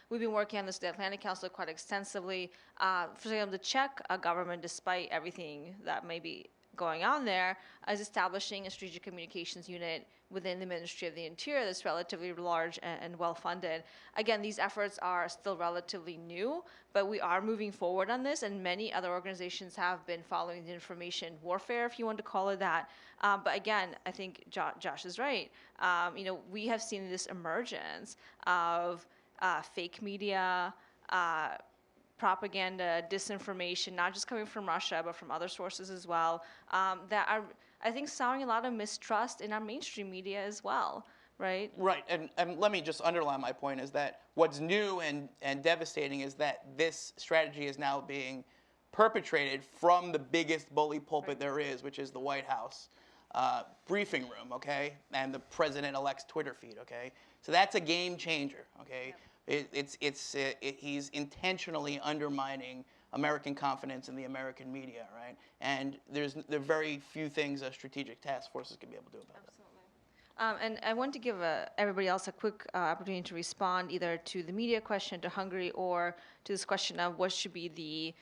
We've been working on this at the Atlantic Council quite extensively. For example, the Czech government, despite everything that may be going on there, is establishing a strategic communications unit within the Ministry of the Interior that's relatively large and well-funded. Again, these efforts are still relatively new, but we are moving forward on this, and many other organizations have been following the information warfare, if you want to call it that. But again, I think Josh is right. You know, we have seen this emergence of fake media, propaganda, disinformation, not just coming from Russia, but from other sources as well, that are, I think, sowing a lot of mistrust in our mainstream media as well, right? Right, and let me just underline my point is that what's new and devastating is that this strategy is now being perpetrated from the biggest bully pulpit there is, which is the White House briefing room, okay, and the president-elect's Twitter feed, okay? So that's a game changer, okay? Yep. He's intentionally undermining American confidence in the American media, right? And there are very few things a strategic task forces can be able to do about that. And I want to give everybody else a quick opportunity to respond either to the media question, to Hungary, or to this question of what should be the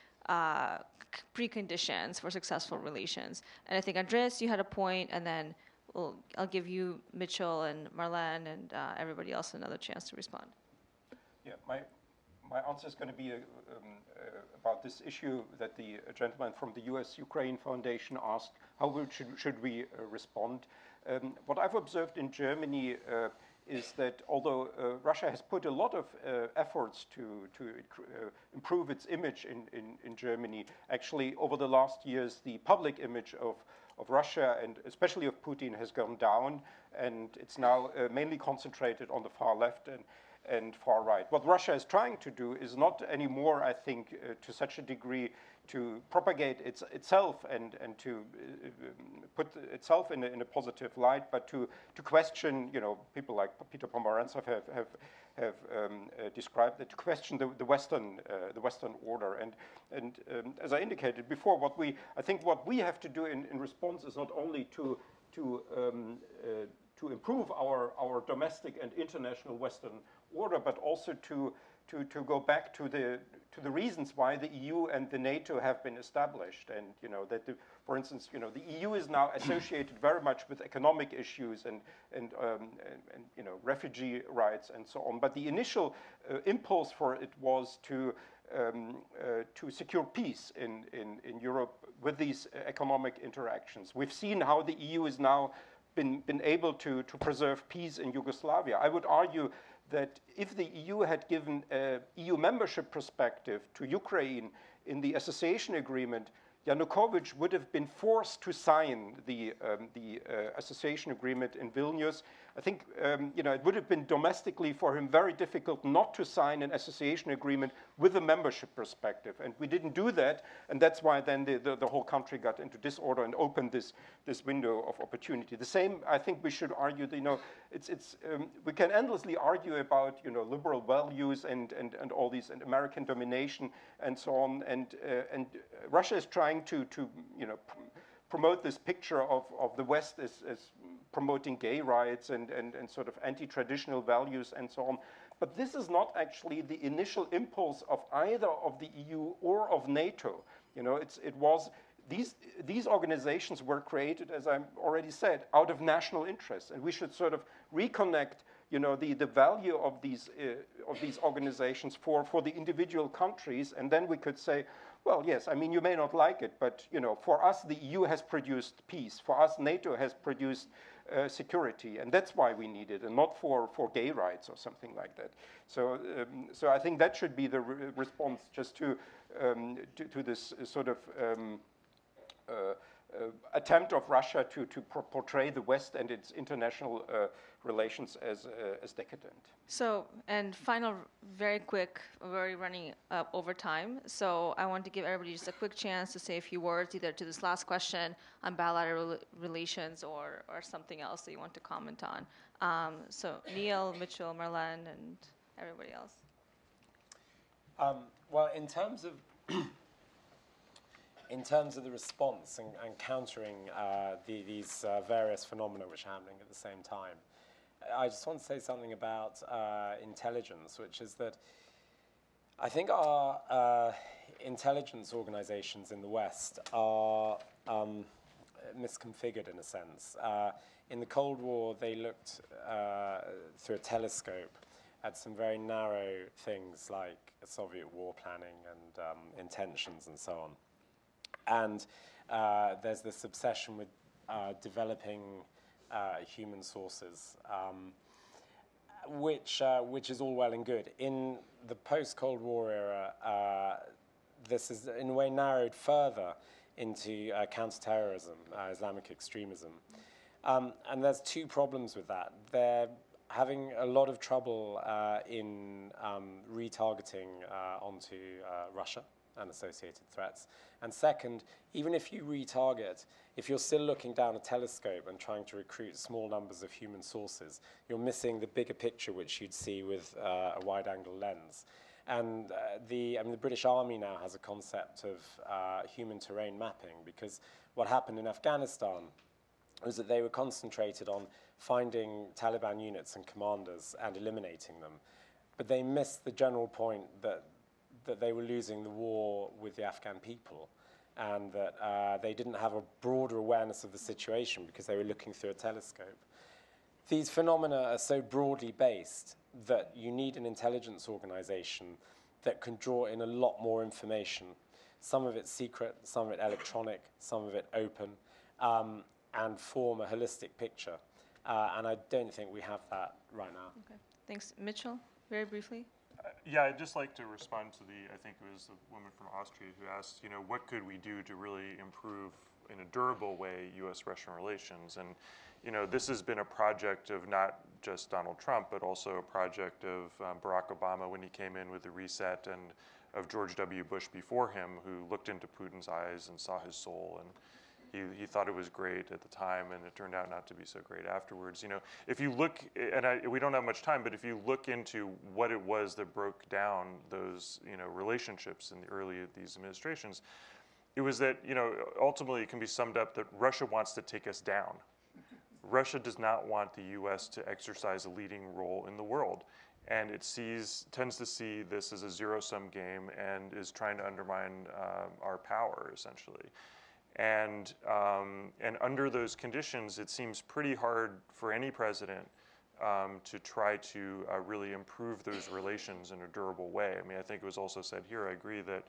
preconditions for successful relations. And I think, Andreas, you had a point, and then I'll give you, Mitchell and Marlene, and everybody else another chance to respond. Yeah, my answer is going to be about this issue that the gentleman from the US-Ukraine Foundation asked, how should we respond? What I've observed in Germany is that although Russia has put a lot of efforts to improve its image in Germany, actually over the last years the public image of Russia and especially of Putin has gone down, and it's now mainly concentrated on the far left and far right. What Russia is trying to do is not anymore, I think, to such a degree to propagate itself and to put itself in a positive light, but to question, people like Peter Pomerantsev have described that, to question the Western order. And as I indicated before, I think what we have to do in response is not only to improve our domestic and international Western order, but also to go back to the reasons why the EU and the NATO have been established, and that, for instance, the EU is now associated very much with economic issues and refugee rights and so on. But the initial impulse for it was to secure peace in Europe with these economic interactions. We've seen how the EU has now been able to preserve peace in Yugoslavia. I would argue that if the EU had given an EU membership perspective to Ukraine in the association agreement, Yanukovych would have been forced to sign the association agreement in Vilnius. I think it would have been domestically for him very difficult not to sign an association agreement with a membership perspective, and we didn't do that, and that's why then the whole country got into disorder and opened this window of opportunity. The same, I think, we should argue. We can endlessly argue about liberal values and all these, and American domination and so on, and Russia is trying to promote this picture of the West as promoting gay rights and sort of anti-traditional values and so on. But this is not actually the initial impulse of either of the EU or of NATO. It was these organizations were created, as I already said, out of national interest, and we should sort of reconnect the value of these organizations for the individual countries, and then we could say, well, yes, I mean, you may not like it, but for us, the EU has produced peace. For us, NATO has produced security, and that's why we need it, and not for gay rights or something like that. So I think that should be the response just to this sort of attempt of Russia to portray the West and its international relations as decadent. So, and final, very quick, we're already running up over time, so I want to give everybody just a quick chance to say a few words, either to this last question on bilateral relations or something else that you want to comment on. So Neil, Mitchell, Marlene, and everybody else. Well, in terms of the response and countering these various phenomena which are happening at the same time, I just want to say something about intelligence, which is that I think our intelligence organizations in the West are misconfigured in a sense. In the Cold War, they looked through a telescope at some very narrow things like Soviet war planning and intentions and so on. And there's this obsession with developing human sources, which is all well and good. In the post-Cold War era, this is in a way narrowed further into counterterrorism, Islamic extremism. And there's two problems with that. They're having a lot of trouble in retargeting onto Russia and associated threats. And second, even if you retarget, if you're still looking down a telescope and trying to recruit small numbers of human sources, you're missing the bigger picture which you'd see with a wide-angle lens. And the British Army now has a concept of human terrain mapping, because what happened in Afghanistan was that they were concentrated on finding Taliban units and commanders and eliminating them. But they missed the general point that they were losing the war with the Afghan people, and that they didn't have a broader awareness of the situation because they were looking through a telescope. These phenomena are so broadly based that you need an intelligence organization that can draw in a lot more information. Some of it secret, some of it electronic, some of it open, and form a holistic picture. and I don't think we have that right now. Okay. Thanks. Mitchell, very briefly. Yeah, I'd just like to respond to I think it was the woman from Austria who asked, what could we do to really improve in a durable way U.S.-Russian relations? And, this has been a project of not just Donald Trump, but also a project of Barack Obama when he came in with the reset, and of George W. Bush before him, who looked into Putin's eyes and saw his soul, and he thought it was great at the time, and it turned out not to be so great afterwards. If you look, and we don't have much time, but if you look into what it was that broke down those, relationships in the early of these administrations, it was that, ultimately it can be summed up that Russia wants to take us down. Russia does not want the U.S. to exercise a leading role in the world. And it tends to see this as a zero-sum game and is trying to undermine our power, essentially. And under those conditions, it seems pretty hard for any president to try to really improve those relations in a durable way. I mean, I think it was also said here, I agree that,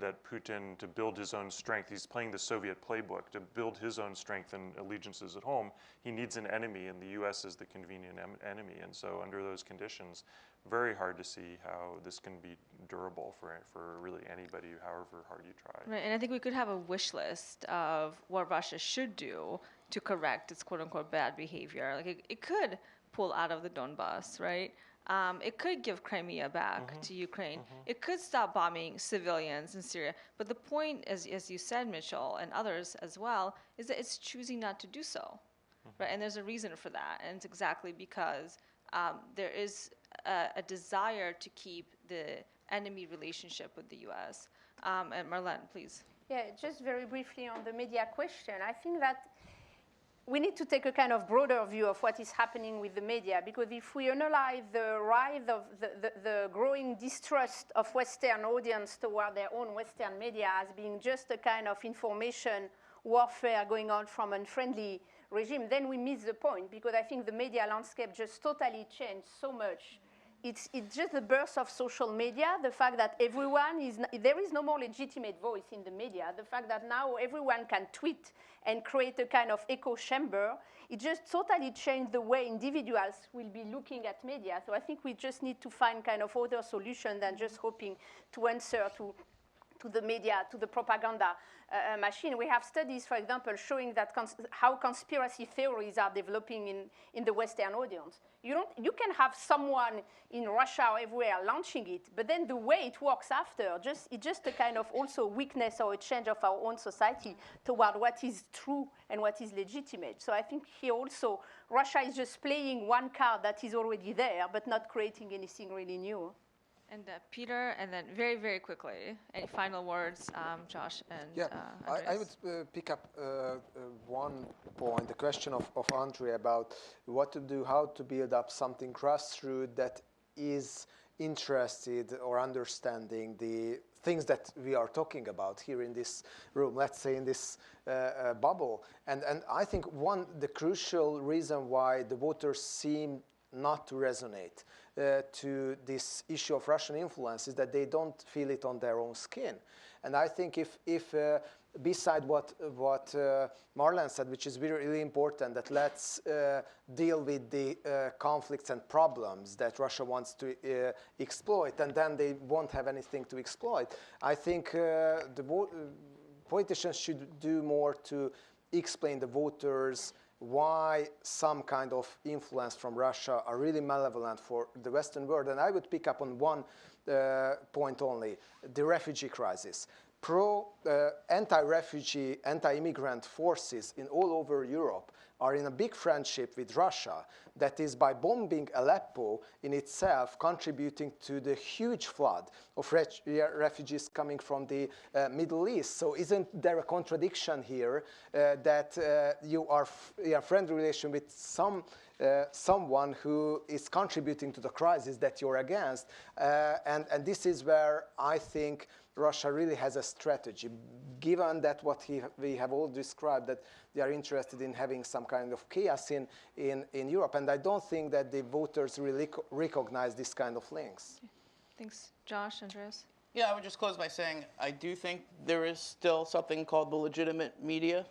that Putin, to build his own strength, he's playing the Soviet playbook, to build his own strength and allegiances at home, he needs an enemy, and the U.S. is the convenient enemy. And so under those conditions, very hard to see how this can be durable for really anybody, however hard you try. Right, and I think we could have a wish list of what Russia should do to correct its quote-unquote bad behavior. Like it could pull out of the Donbass, right? It could give Crimea back to Ukraine. It could stop bombing civilians in Syria. But the point, as you said, Mitchell, and others as well, is that it's choosing not to do so, right? And there's a reason for that, and it's exactly because there is a desire to keep the enemy relationship with the U.S. And Marlene, please. Yeah, just very briefly on the media question. I think that we need to take a kind of broader view of what is happening with the media, because if we analyze the rise of the growing distrust of Western audience toward their own Western media as being just a kind of information warfare going on from unfriendly regime, then we miss the point, because I think the media landscape just totally changed so much. It's just the birth of social media, the fact that there is no more legitimate voice in the media, the fact that now everyone can tweet and create a kind of echo chamber, it just totally changed the way individuals will be looking at media. So I think we just need to find kind of other solution than just hoping to answer to the media, to the propaganda machine. We have studies, for example, showing that how conspiracy theories are developing in the Western audience. You can have someone in Russia or everywhere launching it, but then the way it works after, it's just a kind of also weakness or a change of our own society toward what is true and what is legitimate. So I think here also Russia is just playing one card that is already there, but not creating anything really new. And Peter, and then very, very quickly, any final words, Josh and Andreas? I would pick up one point, the question of Andre about what to do, how to build up something grassroots that is interested or understanding the things that we are talking about here in this room, let's say in this bubble. And I think the crucial reason why the voters seem not to resonate to this issue of Russian influence is that they don't feel it on their own skin. And I think if beside what Marlene said, which is really important, that let's deal with the conflicts and problems that Russia wants to exploit, and then they won't have anything to exploit. I think the politicians should do more to explain the voters why some kind of influence from Russia are really malevolent for the Western world. And I would pick up on one point only, the refugee crisis. Anti-refugee, anti-immigrant forces in all over Europe are in a big friendship with Russia that is, by bombing Aleppo in itself, contributing to the huge flood of refugees coming from the Middle East. So isn't there a contradiction here that you are in a friendly relation with someone who is contributing to the crisis that you're against? And this is where I think Russia really has a strategy, given that we have all described, that they are interested in having some kind of chaos in Europe. And I don't think that the voters really recognize this kind of links. Thanks. Josh, Andreas? Yeah, I would just close by saying I do think there is still something called the legitimate media.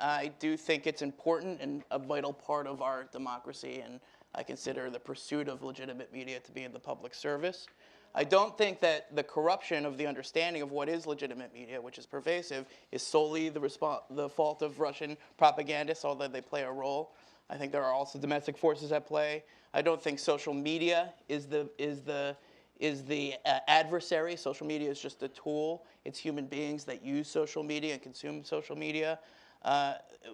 I do think it's important and a vital part of our democracy, and I consider the pursuit of legitimate media to be in the public service. I don't think that the corruption of the understanding of what is legitimate media, which is pervasive, is solely the fault of Russian propagandists, although they play a role. I think there are also domestic forces at play. I don't think social media is the adversary. Social media is just a tool. It's human beings that use social media and consume social media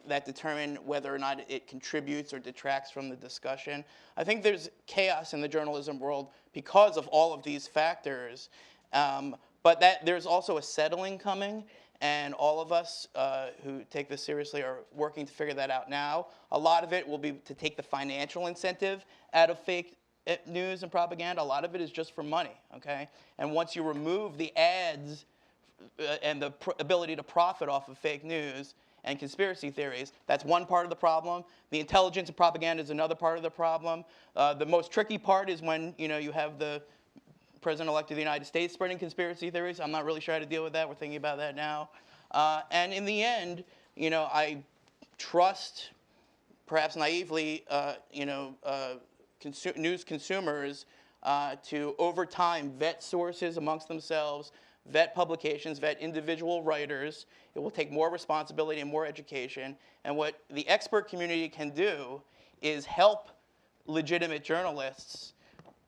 that determine whether or not it contributes or detracts from the discussion. I think there's chaos in the journalism world because of all of these factors, but there's also a settling coming, and all of us who take this seriously are working to figure that out now. A lot of it will be to take the financial incentive out of fake news and propaganda. A lot of it is just for money, okay? And once you remove the ads and the ability to profit off of fake news and conspiracy theories, that's one part of the problem. The intelligence and propaganda is another part of the problem. The most tricky part is when you have the President-elect of the United States spreading conspiracy theories. I'm not really sure how to deal with that. We're thinking about that now. And in the end, I trust, perhaps naively, news consumers to, over time, vet sources amongst themselves, vet publications, vet individual writers. It will take more responsibility and more education. And what the expert community can do is help legitimate journalists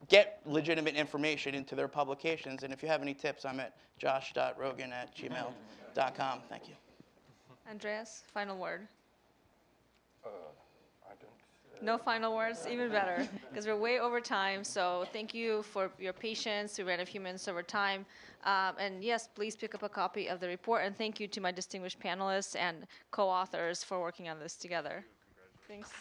get legitimate information into their publications. And if you have any tips, I'm at josh.rogan@gmail.com. Thank you. Andreas, final word. I don't. No final words, even better, because we're way over time. So thank you for your patience. We ran a few minutes over time. And yes, please pick up a copy of the report. And thank you to my distinguished panelists and co-authors for working on this together. Thanks.